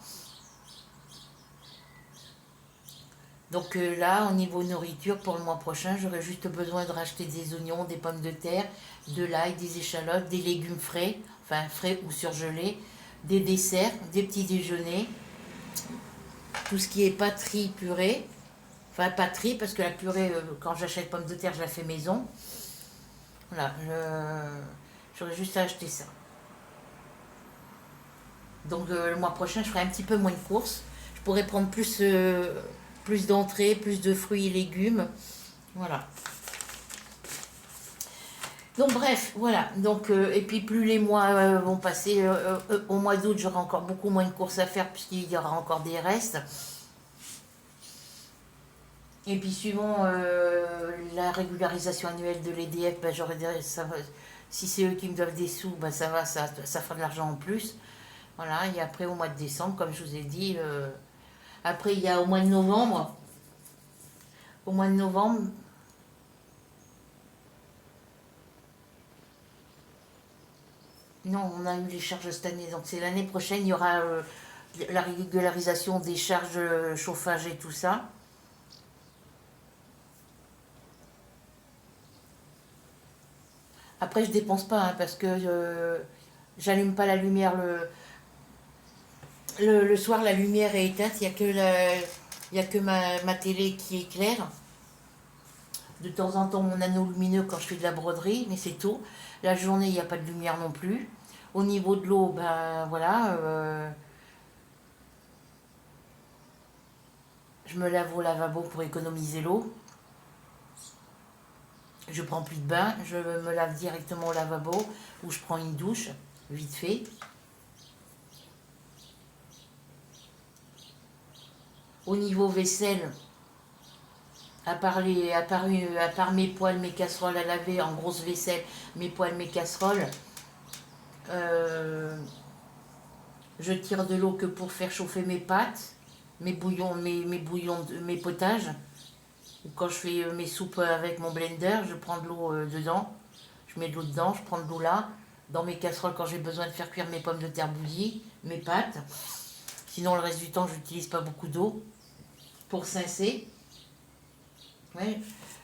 Donc là, au niveau nourriture, pour le mois prochain, j'aurai juste besoin de racheter des oignons, des pommes de terre, de l'ail, des échalotes, des légumes frais, enfin frais ou surgelés, des desserts, des petits déjeuners, tout ce qui est pâterie, purée. Enfin, pâterie, parce que la purée, quand j'achète pommes de terre, je la fais maison. Voilà, j'aurais juste à acheter ça. Donc le mois prochain, je ferai un petit peu moins de courses. Je pourrais prendre plus d'entrées, plus de fruits et légumes. Voilà. Donc bref, voilà. Donc, et puis plus les mois vont passer, au mois d'août, j'aurai encore beaucoup moins de courses à faire puisqu'il y aura encore des restes. Et puis suivant la régularisation annuelle de l'EDF, ben, Si c'est eux qui me doivent des sous, ben ça va, ça fera de l'argent en plus. Voilà, et après au mois de décembre, comme je vous ai dit, après il y a au mois de novembre. Au mois de novembre, non, on a eu les charges cette année, donc c'est l'année prochaine, il y aura la régularisation des charges chauffage et tout ça. Après, je dépense pas, hein, parce que j'allume pas la lumière le soir, la lumière est éteinte, il y a que ma télé qui éclaire. De temps en temps, mon anneau lumineux quand je fais de la broderie, mais c'est tout. La journée, il n'y a pas de lumière non plus. Au niveau de l'eau, ben voilà, je me lave au lavabo pour économiser l'eau. Je prends plus de bain, je me lave directement au lavabo ou je prends une douche, vite fait. Au niveau vaisselle, à part mes poêles, mes casseroles à laver en grosse vaisselle, mes poêles, mes casseroles, je tire de l'eau que pour faire chauffer mes pâtes, mes bouillons, mes potages. Quand je fais mes soupes avec mon blender, je prends de l'eau dedans. Je mets de l'eau dedans, je prends de l'eau là. Dans mes casseroles, quand j'ai besoin de faire cuire mes pommes de terre bouillies, mes pâtes. Sinon, le reste du temps, je n'utilise pas beaucoup d'eau. Pour cincer. Ouais.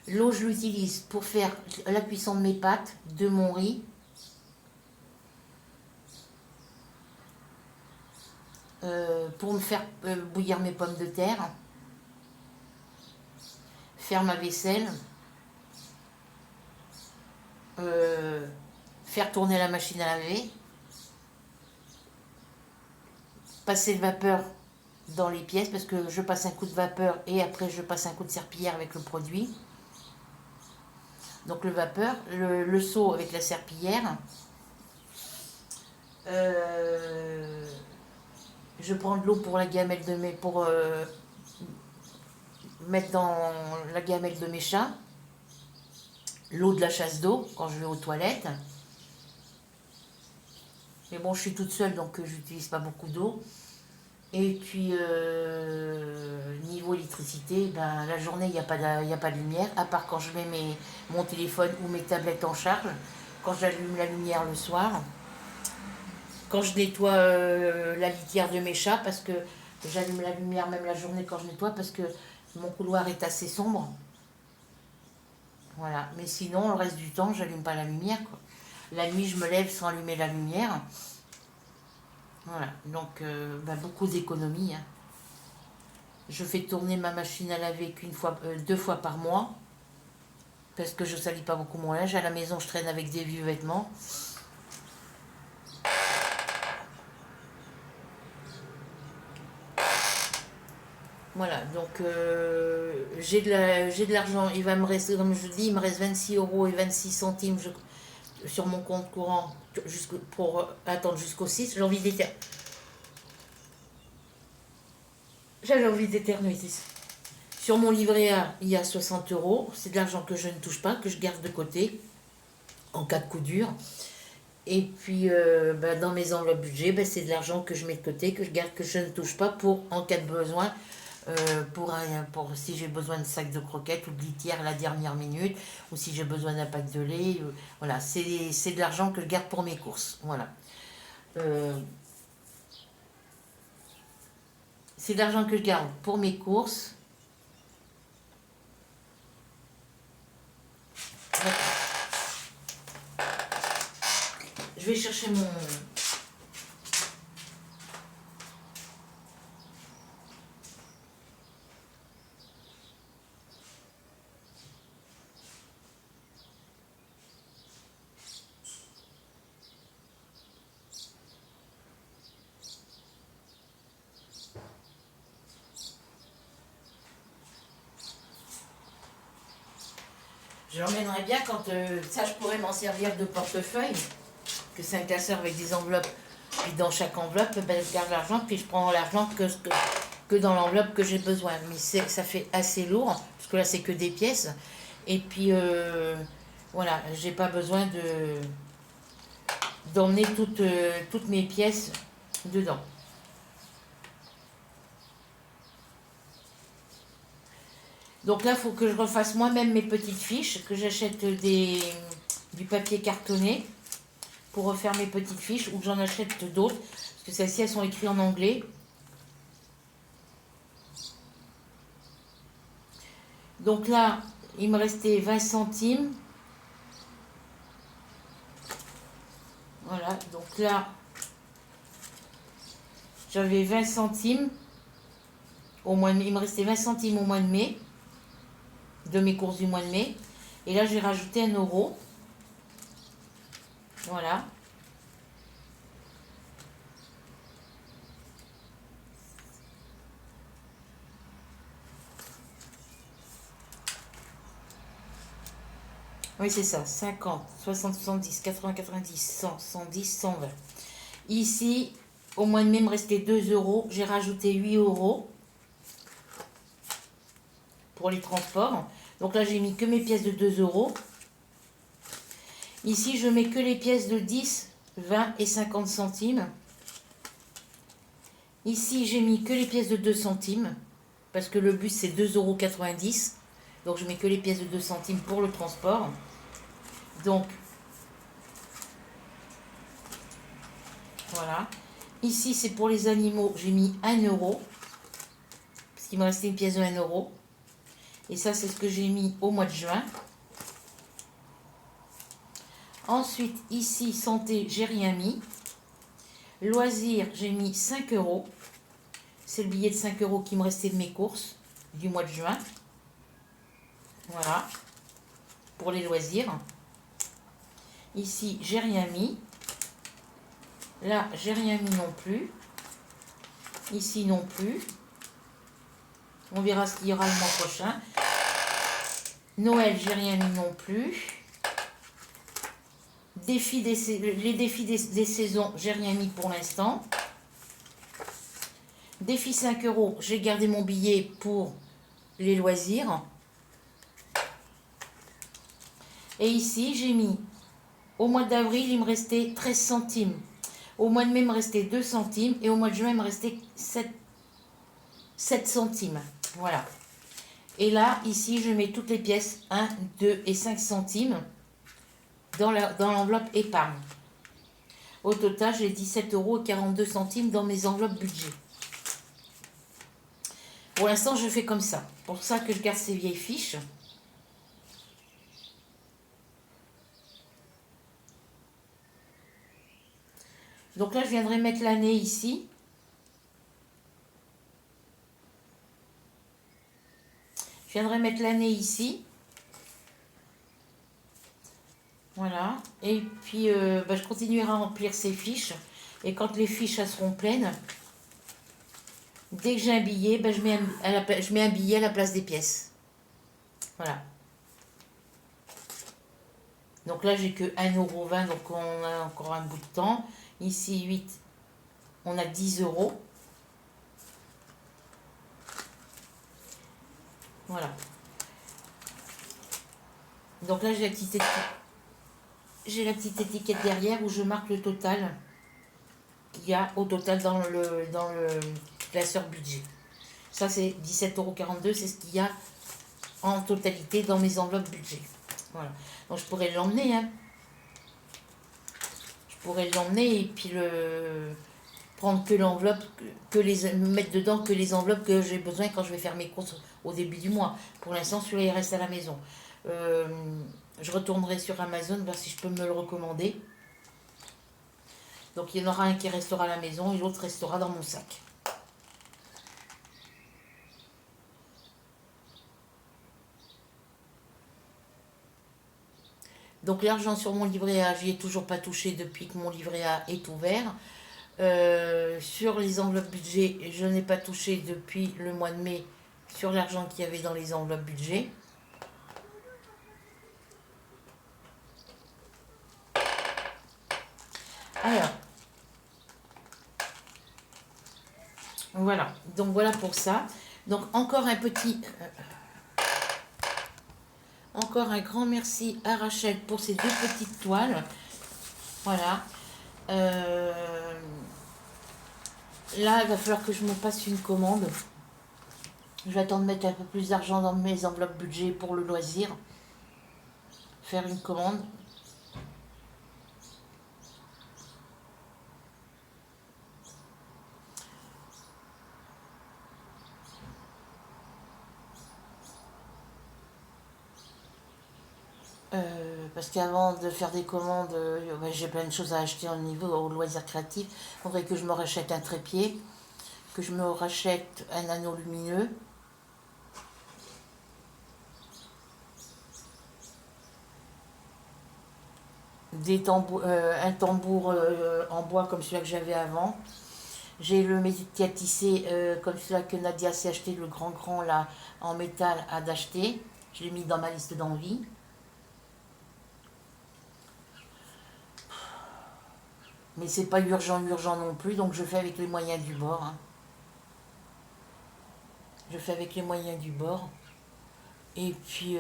L'eau, je l'utilise pour faire la cuisson de mes pâtes, de mon riz. Pour me faire bouillir mes pommes de terre. Faire ma vaisselle. Faire tourner la machine à laver. Passer le vapeur dans les pièces parce que je passe un coup de vapeur et après je passe un coup de serpillière avec le produit. Donc le vapeur, le seau avec la serpillière. Je prends de l'eau pour la gamelle de mes pour mettre dans la gamelle de mes chats. L'eau de la chasse d'eau quand je vais aux toilettes. Mais bon, je suis toute seule donc j'utilise pas beaucoup d'eau. Et puis, niveau électricité, ben, la journée, il n'y a pas de lumière, à part quand je mets mon téléphone ou mes tablettes en charge, quand j'allume la lumière le soir, quand je nettoie la litière de mes chats, parce que j'allume la lumière même la journée quand je nettoie, parce que mon couloir est assez sombre. Voilà, mais sinon, le reste du temps, j'allume pas la lumière, quoi. La nuit, je me lève sans allumer la lumière. Voilà, donc beaucoup d'économies. Hein. Je fais tourner ma machine à laver deux fois par mois. Parce que je ne salis pas beaucoup mon linge. À la maison, je traîne avec des vieux vêtements. Voilà, donc j'ai de l'argent. Il va me rester, comme je dis, il me reste 26 € et 26 centimes sur mon compte courant pour attendre jusqu'au 6. J'avais envie d'éternuer. Sur mon livret A, il y a 60 €. C'est de l'argent que je ne touche pas, que je garde de côté en cas de coup dur. Et puis, dans mes enveloppes budget, c'est de l'argent que je mets de côté, que je garde, que je ne touche pas pour en cas de besoin. Pour si j'ai besoin de sac de croquettes ou de litière à la dernière minute, ou si j'ai besoin d'un pack de lait. Voilà, c'est de l'argent que je garde pour mes courses. Voilà. C'est de l'argent que je garde pour mes courses. Je vais chercher mon... Je l'emmènerais bien quand ça, je pourrais m'en servir de portefeuille, que c'est un classeur avec des enveloppes. Puis dans chaque enveloppe, je garde l'argent, puis je prends l'argent que dans l'enveloppe que j'ai besoin. Mais ça fait assez lourd, parce que là, c'est que des pièces. Et puis, voilà, j'ai pas besoin d'emmener toutes mes pièces dedans. Donc là, il faut que je refasse moi-même mes petites fiches, que j'achète du papier cartonné pour refaire mes petites fiches, ou que j'en achète d'autres, parce que celles-ci, elles sont écrites en anglais. Donc là, il me restait 20 centimes. Voilà, donc là, j'avais 20 centimes au mois de mai. Il me restait 20 centimes au mois de mai, de mes courses du mois de mai. Et là, j'ai rajouté 1 euro. Voilà. Oui, c'est ça. 50, 60, 70, 80, 90, 100, 110, 120. Ici, au mois de mai, il me restait 2 euros. J'ai rajouté 8 euros pour les transports. Donc là, j'ai mis que mes pièces de 2 euros. Ici, je mets que les pièces de 10, 20 et 50 centimes. Ici, j'ai mis que les pièces de 2 centimes. Parce que le bus, c'est 2,90 euros. Donc, je mets que les pièces de 2 centimes pour le transport. Donc, voilà. Ici, c'est pour les animaux. J'ai mis 1 euro. Parce qu'il me restait une pièce de 1 euro. Et ça, c'est ce que j'ai mis au mois de juin. Ensuite, ici, santé, j'ai rien mis. Loisirs, j'ai mis 5 euros. C'est le billet de 5 euros qui me restait de mes courses du mois de juin. Voilà. Pour les loisirs. Ici, j'ai rien mis. Là, j'ai rien mis non plus. Ici non plus. On verra ce qu'il y aura le mois prochain. Noël, j'ai rien mis non plus. Les défis des saisons, j'ai rien mis pour l'instant. Défi 5 euros, j'ai gardé mon billet pour les loisirs. Et ici, j'ai mis, au mois d'avril, il me restait 13 centimes. Au mois de mai, il me restait 2 centimes. Et au mois de juin, il me restait 7 centimes. Voilà. Et là, ici, je mets toutes les pièces 1, 2 et 5 centimes dans l'enveloppe épargne. Au total, j'ai 17,42 euros dans mes enveloppes budget. Pour l'instant, je fais comme ça. Pour ça que je garde ces vieilles fiches. Donc là, je viendrai mettre l'année ici. Je viendrai mettre l'année ici. Voilà. Et puis, je continuerai à remplir ces fiches. Et quand les fiches elles seront pleines, dès que j'ai un billet, je mets un billet à la place des pièces. Voilà. Donc là, j'ai que 1,20 €, donc on a encore un bout de temps. Ici, 8, on a 10 euros. Voilà. Donc là, j'ai la petite étiquette derrière où je marque le total qu'il y a au total dans le classeur budget. Ça, c'est 17,42 €, c'est ce qu'il y a en totalité dans mes enveloppes budget. Voilà. Donc, je pourrais l'emmener, hein. Je pourrais l'emmener et puis prendre que l'enveloppe, me mettre dedans que les enveloppes que j'ai besoin quand je vais faire mes courses au début du mois. Pour l'instant, celui-là, il reste à la maison. Je retournerai sur Amazon, voir si je peux me le recommander. Donc, il y en aura un qui restera à la maison et l'autre restera dans mon sac. Donc, l'argent sur mon livret A, j'y ai toujours pas touché depuis que mon livret A est ouvert. Sur les enveloppes budget, je n'ai pas touché depuis le mois de mai sur l'argent qu'il y avait dans les enveloppes budget. Alors, voilà. Donc, voilà pour ça. Donc, encore un petit... encore un grand merci à Rachel pour ces 2 petites toiles. Voilà. Euh, Là, il va falloir que je me passe une commande. Je vais attendre de mettre un peu plus d'argent dans mes enveloppes budget pour le loisir. Faire une commande. Parce qu'avant de faire des commandes, j'ai plein de choses à acheter au loisir créatif. Il faudrait que je me rachète un trépied, que je me rachète un anneau lumineux. Un tambour en bois comme celui que j'avais avant. J'ai le métier à tisser comme celui que Nadia s'est acheté, le grand là en métal à d'acheter. Je l'ai mis dans ma liste d'envie. Mais c'est pas urgent non plus, donc je fais avec les moyens du bord. Hein. Je fais avec les moyens du bord. Et puis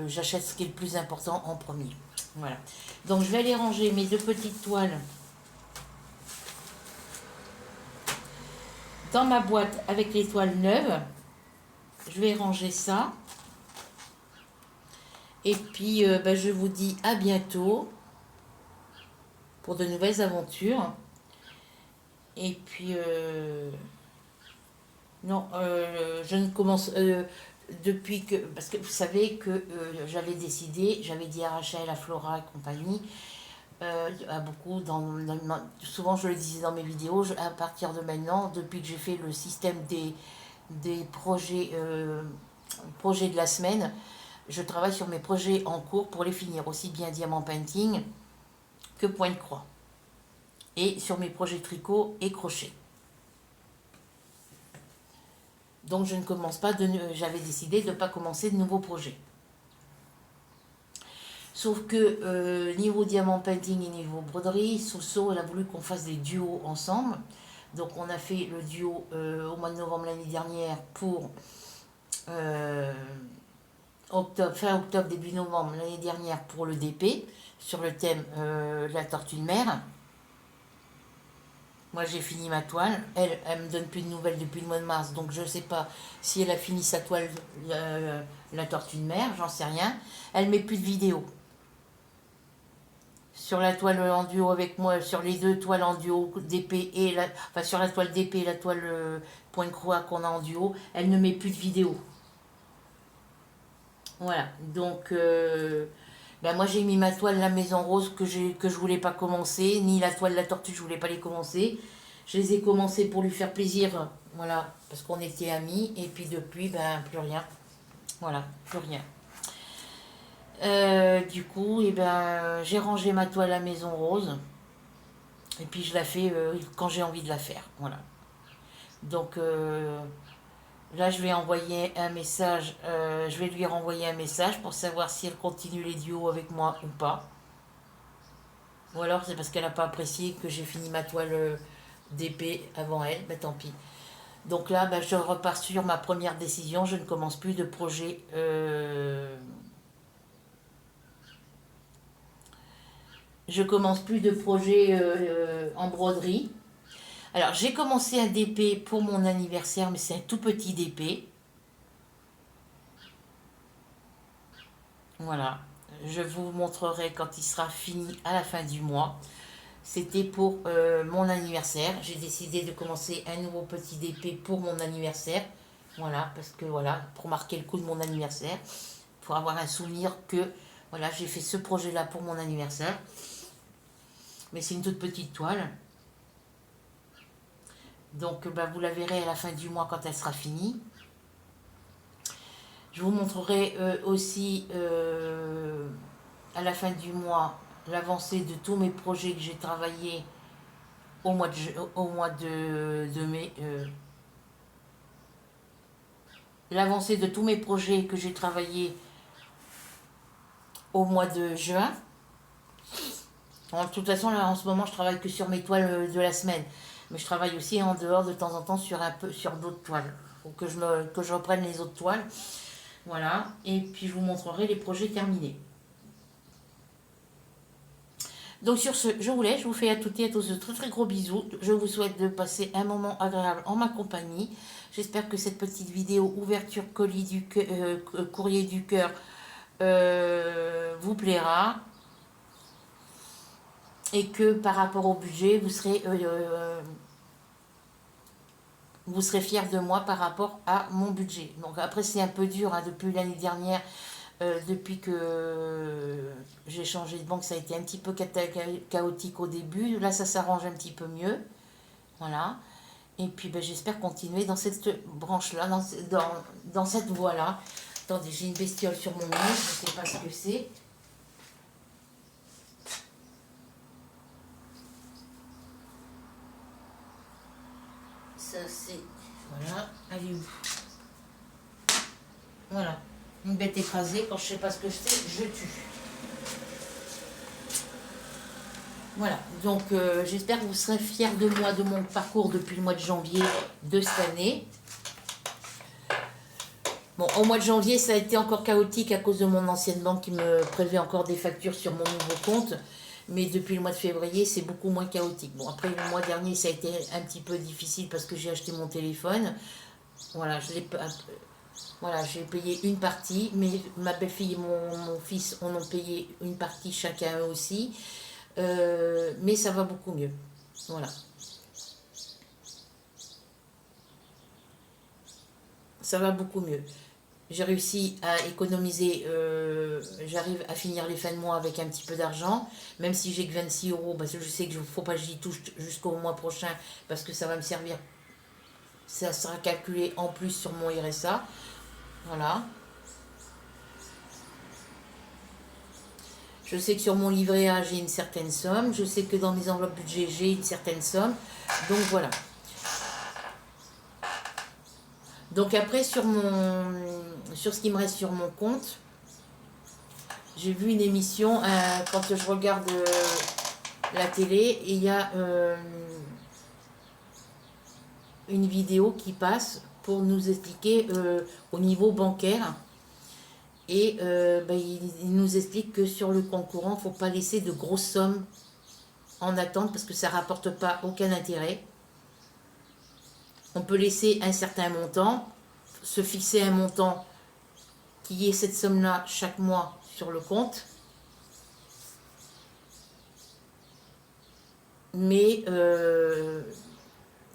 j'achète ce qui est le plus important en premier. Voilà. Donc je vais aller ranger mes deux petites toiles dans ma boîte avec les toiles neuves. Je vais ranger ça. Et puis je vous dis à bientôt pour de nouvelles aventures. Et puis non, je ne commence depuis que, parce que vous savez que j'avais décidé, j'avais dit à Rachel, à Flora et compagnie, à beaucoup, souvent je le disais dans mes vidéos, à partir de maintenant, depuis que j'ai fait le système des projets de la semaine, je travaille sur mes projets en cours pour les finir, aussi bien diamant painting que point de croix. Et sur mes projets tricot et crochet. Donc je ne commence pas, j'avais décidé de ne pas commencer de nouveaux projets. Sauf que niveau diamant painting et niveau broderie, Soso, elle a voulu qu'on fasse des duos ensemble. Donc on a fait le duo au mois de novembre l'année dernière pour fin octobre, début novembre l'année dernière pour le DP, sur le thème la tortue de mer. Moi j'ai fini ma toile, elle me donne plus de nouvelles depuis le mois de mars, donc je ne sais pas si elle a fini sa toile, la tortue de mer, j'en sais rien. Elle met plus de vidéos. Sur la toile en duo avec moi, sur les deux toiles en duo d'épée et sur la toile d'épée et la toile point de croix qu'on a en duo, elle ne met plus de vidéos. Voilà, donc moi j'ai mis ma toile la maison rose que je voulais pas commencer, ni la toile la tortue je voulais pas les commencer. Je les ai commencés pour lui faire plaisir, voilà, parce qu'on était amis, et puis depuis, plus rien. Voilà, plus rien. Du coup, j'ai rangé ma toile à maison rose. Et puis je la fais quand j'ai envie de la faire. Voilà. Donc là, je vais envoyer un message. Je vais lui renvoyer un message pour savoir si elle continue les duos avec moi ou pas. Ou alors c'est parce qu'elle n'a pas apprécié que j'ai fini ma toile d'épée avant elle. Tant pis. Donc là, je repars sur ma première décision. Je ne commence plus de projet. Je commence plus de projet en broderie. Alors, j'ai commencé un DP pour mon anniversaire, mais c'est un tout petit DP. Voilà. Je vous montrerai quand il sera fini à la fin du mois. C'était pour mon anniversaire. J'ai décidé de commencer un nouveau petit DP pour mon anniversaire. Voilà, parce que voilà, pour marquer le coup de mon anniversaire. Pour avoir un souvenir que voilà, j'ai fait ce projet-là pour mon anniversaire. Mais c'est une toute petite toile. Donc vous la verrez à la fin du mois quand elle sera finie. Je vous montrerai aussi à la fin du mois l'avancée de tous mes projets que j'ai travaillé au mois de mai. L'avancée de tous mes projets que j'ai travaillé au mois de juin. De toute façon, là, en ce moment, je travaille que sur mes toiles de la semaine. Mais je travaille aussi en dehors de temps en temps sur d'autres toiles. Il faut que je reprenne les autres toiles. Voilà. Et puis, je vous montrerai les projets terminés. Donc sur ce, je vous laisse, je vous fais à toutes et à tous de très très gros bisous. Je vous souhaite de passer un moment agréable en ma compagnie. J'espère que cette petite vidéo ouverture colis du courrier du cœur vous plaira. Et que par rapport au budget, vous serez fiers de moi par rapport à mon budget. Donc après c'est un peu dur hein, depuis l'année dernière. Depuis que j'ai changé de banque, ça a été un petit peu chaotique au début. Là, ça s'arrange un petit peu mieux. Voilà. Et puis, ben, j'espère continuer dans cette branche-là, dans cette voie-là. Attendez, j'ai une bestiole sur mon mur, je ne sais pas ce que c'est. Ça, c'est... Voilà. Elle est où? Voilà. Une bête écrasée, quand je ne sais pas ce que c'est, je tue. Voilà, donc j'espère que vous serez fiers de moi, de mon parcours depuis le mois de janvier de cette année. Bon, au mois de janvier, ça a été encore chaotique à cause de mon ancienne banque qui me prélevait encore des factures sur mon nouveau compte. Mais depuis le mois de février, c'est beaucoup moins chaotique. Bon, après le mois dernier, ça a été un petit peu difficile parce que j'ai acheté mon téléphone. Voilà, j'ai payé une partie, mais ma belle-fille et mon fils en ont payé une partie chacun eux aussi. Mais ça va beaucoup mieux. Voilà. Ça va beaucoup mieux. J'ai réussi à économiser, j'arrive à finir les fins de mois avec un petit peu d'argent, même si j'ai que 26 euros, parce que je sais qu'il ne faut pas que j'y touche jusqu'au mois prochain, parce que ça va me servir, ça sera calculé en plus sur mon RSA. Voilà. Je sais que sur mon livret A, j'ai une certaine somme. Je sais que dans mes enveloppes budget, j'ai une certaine somme. Donc voilà. Donc après, sur ce qui me reste sur mon compte, j'ai vu une émission, quand je regarde la télé, et il y a une vidéo qui passe pour nous expliquer au niveau bancaire. Et il nous explique que sur le compte courant, il ne faut pas laisser de grosses sommes en attente parce que ça ne rapporte pas aucun intérêt. On peut laisser un certain montant, se fixer un montant qui est cette somme-là chaque mois sur le compte. Mais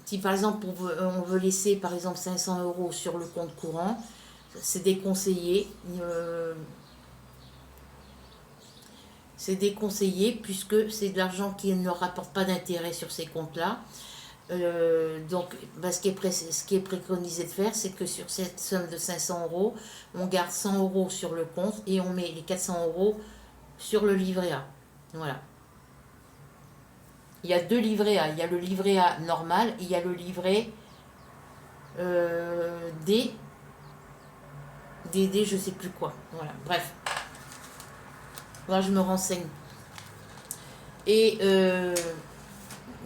si par exemple on veut laisser par exemple 500 euros sur le compte courant, c'est déconseillé. C'est déconseillé puisque c'est de l'argent qui ne rapporte pas d'intérêt sur ces comptes-là. Donc, ce qui est préconisé de faire, c'est que sur cette somme de 500 euros, on garde 100 euros sur le compte et on met les 400 euros sur le livret A. Voilà. Il y a deux livrets A. Il y a le livret A normal et il y a le livret D. DD, je sais plus quoi. Voilà, bref. Là, je me renseigne. Et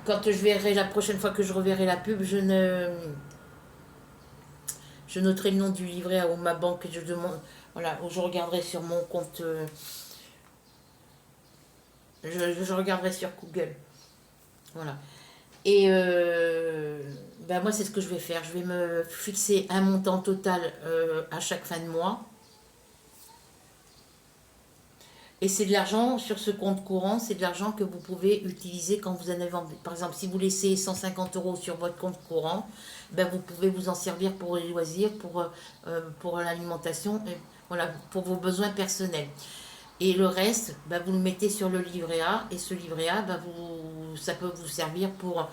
quand je verrai la prochaine fois que je reverrai la pub, je noterai le nom du livret à ma banque et je demande, voilà, je regarderai sur mon compte, je regarderai sur Google, voilà. Et moi c'est ce que je vais faire, je vais me fixer un montant total à chaque fin de mois. Et c'est de l'argent sur ce compte courant, c'est de l'argent que vous pouvez utiliser quand vous en avez envie. Par exemple, si vous laissez 150 euros sur votre compte courant, vous pouvez vous en servir pour les loisirs, pour l'alimentation, voilà, pour vos besoins personnels. Et le reste, vous le mettez sur le livret A. Et ce livret A, ça peut vous servir pour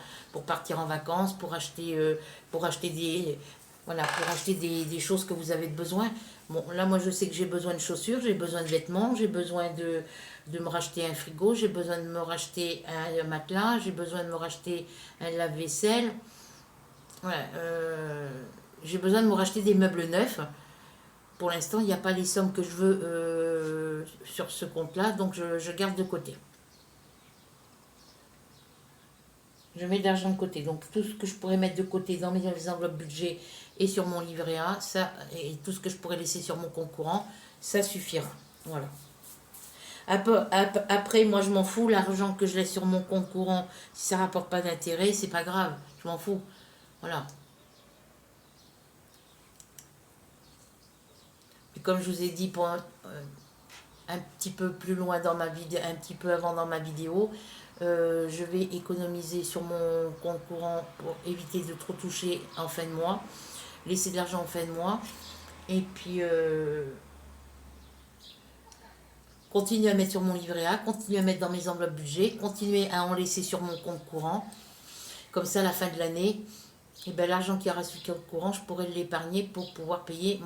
partir en vacances, pour acheter des choses que vous avez besoin. Bon, là, moi, je sais que j'ai besoin de chaussures, j'ai besoin de vêtements, j'ai besoin de me racheter un frigo, j'ai besoin de me racheter un matelas, j'ai besoin de me racheter un lave-vaisselle. Voilà, j'ai besoin de me racheter des meubles neufs. Pour l'instant, il n'y a pas les sommes que je veux sur ce compte-là, donc je garde de côté. Je mets de l'argent de côté. Donc tout ce que je pourrais mettre de côté dans mes enveloppes budget et sur mon livret A, ça, et tout ce que je pourrais laisser sur mon compte courant, ça suffira. Voilà. Après, moi, je m'en fous. L'argent que je laisse sur mon compte courant, si ça rapporte pas d'intérêt, c'est pas grave. Je m'en fous. Voilà. Et comme je vous ai dit pour un petit peu plus loin dans ma vidéo, un petit peu avant dans ma vidéo, je vais économiser sur mon compte courant pour éviter de trop toucher en fin de mois, laisser de l'argent en fin de mois, et puis continuer à mettre sur mon livret A, continuer à mettre dans mes enveloppes budget, continuer à en laisser sur mon compte courant. Comme ça, à la fin de l'année, et ben, l'argent qui aura sur le compte courant, je pourrais l'épargner pour pouvoir payer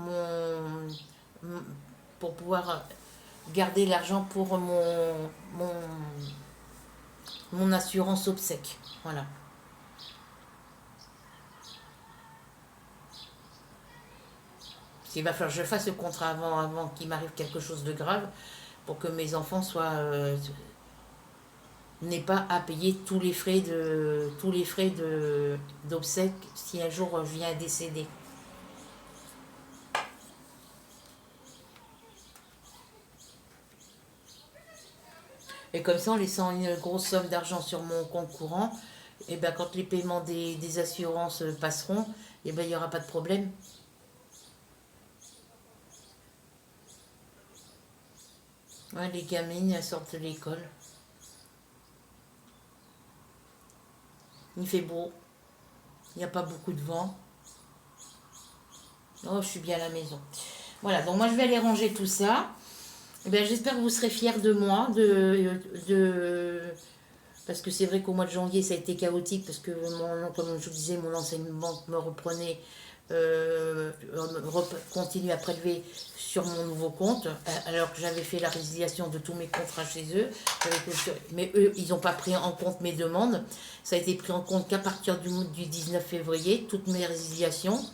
pour pouvoir garder l'argent pour mon assurance obsèque. Voilà. Il va falloir que je fasse ce contrat avant qu'il m'arrive quelque chose de grave pour que mes enfants n'aient pas à payer tous les frais d'obsèques si un jour je viens à décéder. Et comme ça, en laissant une grosse somme d'argent sur mon compte courant, et ben quand les paiements des assurances passeront, et ben il n'y aura pas de problème. Ouais, les gamines, elles sortent de l'école. Il fait beau. Il n'y a pas beaucoup de vent. Oh, je suis bien à la maison. Voilà, donc moi je vais aller ranger tout ça. Eh bien, j'espère que vous serez fiers de moi, parce que c'est vrai qu'au mois de janvier, ça a été chaotique, parce que, comme je vous disais, mon ancienne banque me reprenait, continue à prélever sur mon nouveau compte, alors que j'avais fait la résiliation de tous mes contrats chez eux. Mais eux, ils n'ont pas pris en compte mes demandes. Ça a été pris en compte qu'à partir du 19 février, toutes mes résiliations.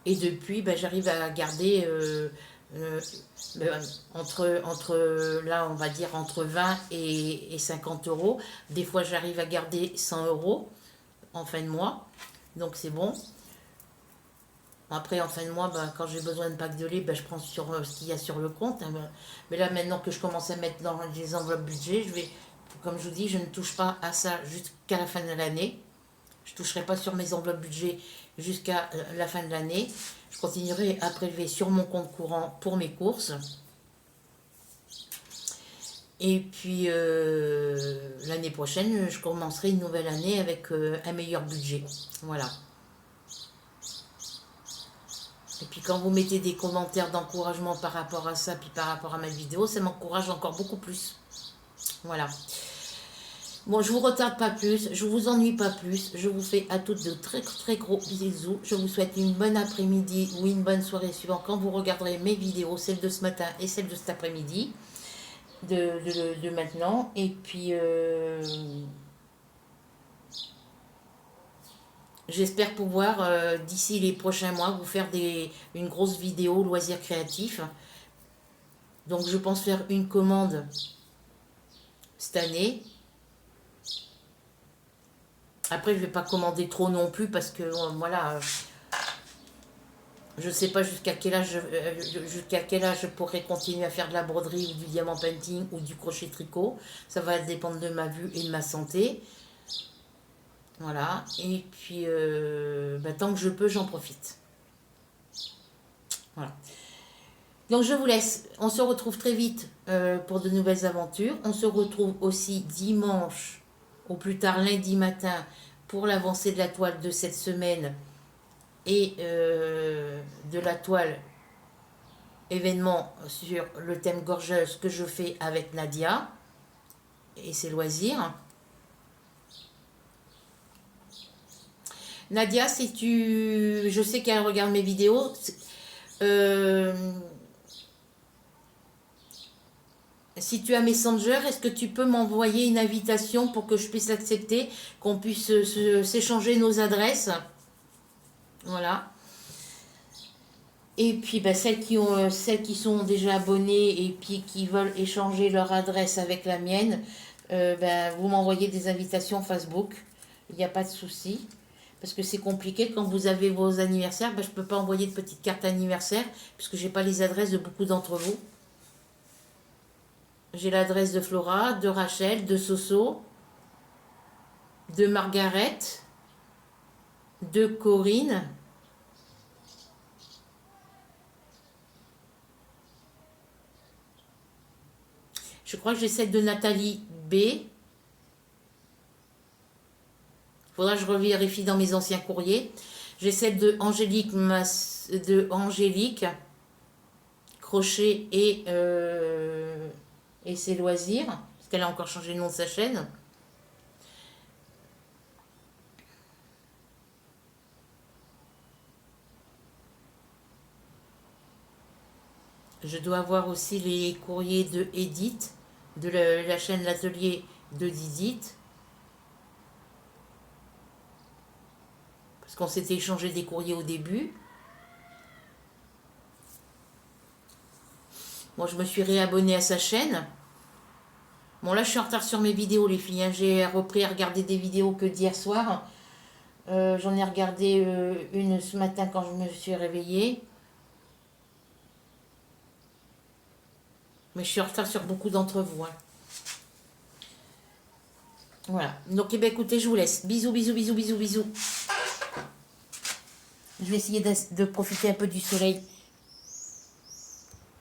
Et depuis, ben, j'arrive à garder là, on va dire entre 20 et 50 euros. Des fois, j'arrive à garder 100 euros en fin de mois. Donc, c'est bon. Après, en fin de mois, ben, quand j'ai besoin de pack de lait, ben, je prends sur ce qu'il y a sur le compte. Hein, ben. Mais là, maintenant que je commence à mettre dans les enveloppes budget, comme je vous dis, je ne touche pas à ça jusqu'à la fin de l'année. Je ne toucherai pas sur mes enveloppes budget jusqu'à la fin de l'année. Je continuerai à prélever sur mon compte courant pour mes courses. Et puis l'année prochaine, je commencerai une nouvelle année avec un meilleur budget. Voilà. Et puis quand vous mettez des commentaires d'encouragement par rapport à ça, puis par rapport à ma vidéo, ça m'encourage encore beaucoup plus. Voilà. Bon, je vous retarde pas plus, je vous ennuie pas plus. Je vous fais à toutes de très très gros bisous. Je vous souhaite une bonne après-midi ou une bonne soirée suivant quand vous regarderez mes vidéos, celle de ce matin et celle de cet après-midi, de maintenant. Et puis, j'espère pouvoir, d'ici les prochains mois, vous faire une grosse vidéo loisirs créatifs. Donc, je pense faire une commande cette année. Après, je ne vais pas commander trop non plus parce que, voilà, je ne sais pas jusqu'à quel âge je pourrai continuer à faire de la broderie ou du diamant painting ou du crochet tricot. Ça va dépendre de ma vue et de ma santé. Voilà. Et puis, tant que je peux, j'en profite. Voilà. Donc, je vous laisse. On se retrouve très vite pour de nouvelles aventures. On se retrouve aussi dimanche, au plus tard lundi matin, pour l'avancée de la toile de cette semaine et de la toile événement sur le thème gorgeuse que je fais avec Nadia et ses loisirs. Nadia, je sais qu'elle regarde mes vidéos. Si tu as Messenger, est-ce que tu peux m'envoyer une invitation pour que je puisse l'accepter, qu'on puisse s'échanger nos adresses? Voilà. Et puis celles qui sont déjà abonnées et puis qui veulent échanger leur adresse avec la mienne, vous m'envoyez des invitations Facebook. Il n'y a pas de souci. Parce que c'est compliqué quand vous avez vos anniversaires. Je ne peux pas envoyer de petites cartes anniversaire puisque je n'ai pas les adresses de beaucoup d'entre vous. J'ai l'adresse de Flora, de Rachel, de Soso, de Margaret, de Corinne. Je crois que j'ai celle de Nathalie B. Faudra que je revérifie dans mes anciens courriers. J'ai celle de Angélique, Crochet et ses loisirs, parce qu'elle a encore changé le nom de sa chaîne. Je dois avoir aussi les courriers de Edith, de la chaîne L'Atelier de Didith. Parce qu'on s'était échangé des courriers au début. Moi, je me suis réabonnée à sa chaîne. Bon, là, je suis en retard sur mes vidéos, les filles. Hein. J'ai repris à regarder des vidéos que d'hier soir. J'en ai regardé une ce matin quand je me suis réveillée. Mais je suis en retard sur beaucoup d'entre vous. Hein. Voilà. Donc, eh bien, écoutez, je vous laisse. Bisous, bisous, bisous, bisous, bisous. Je vais essayer de profiter un peu du soleil.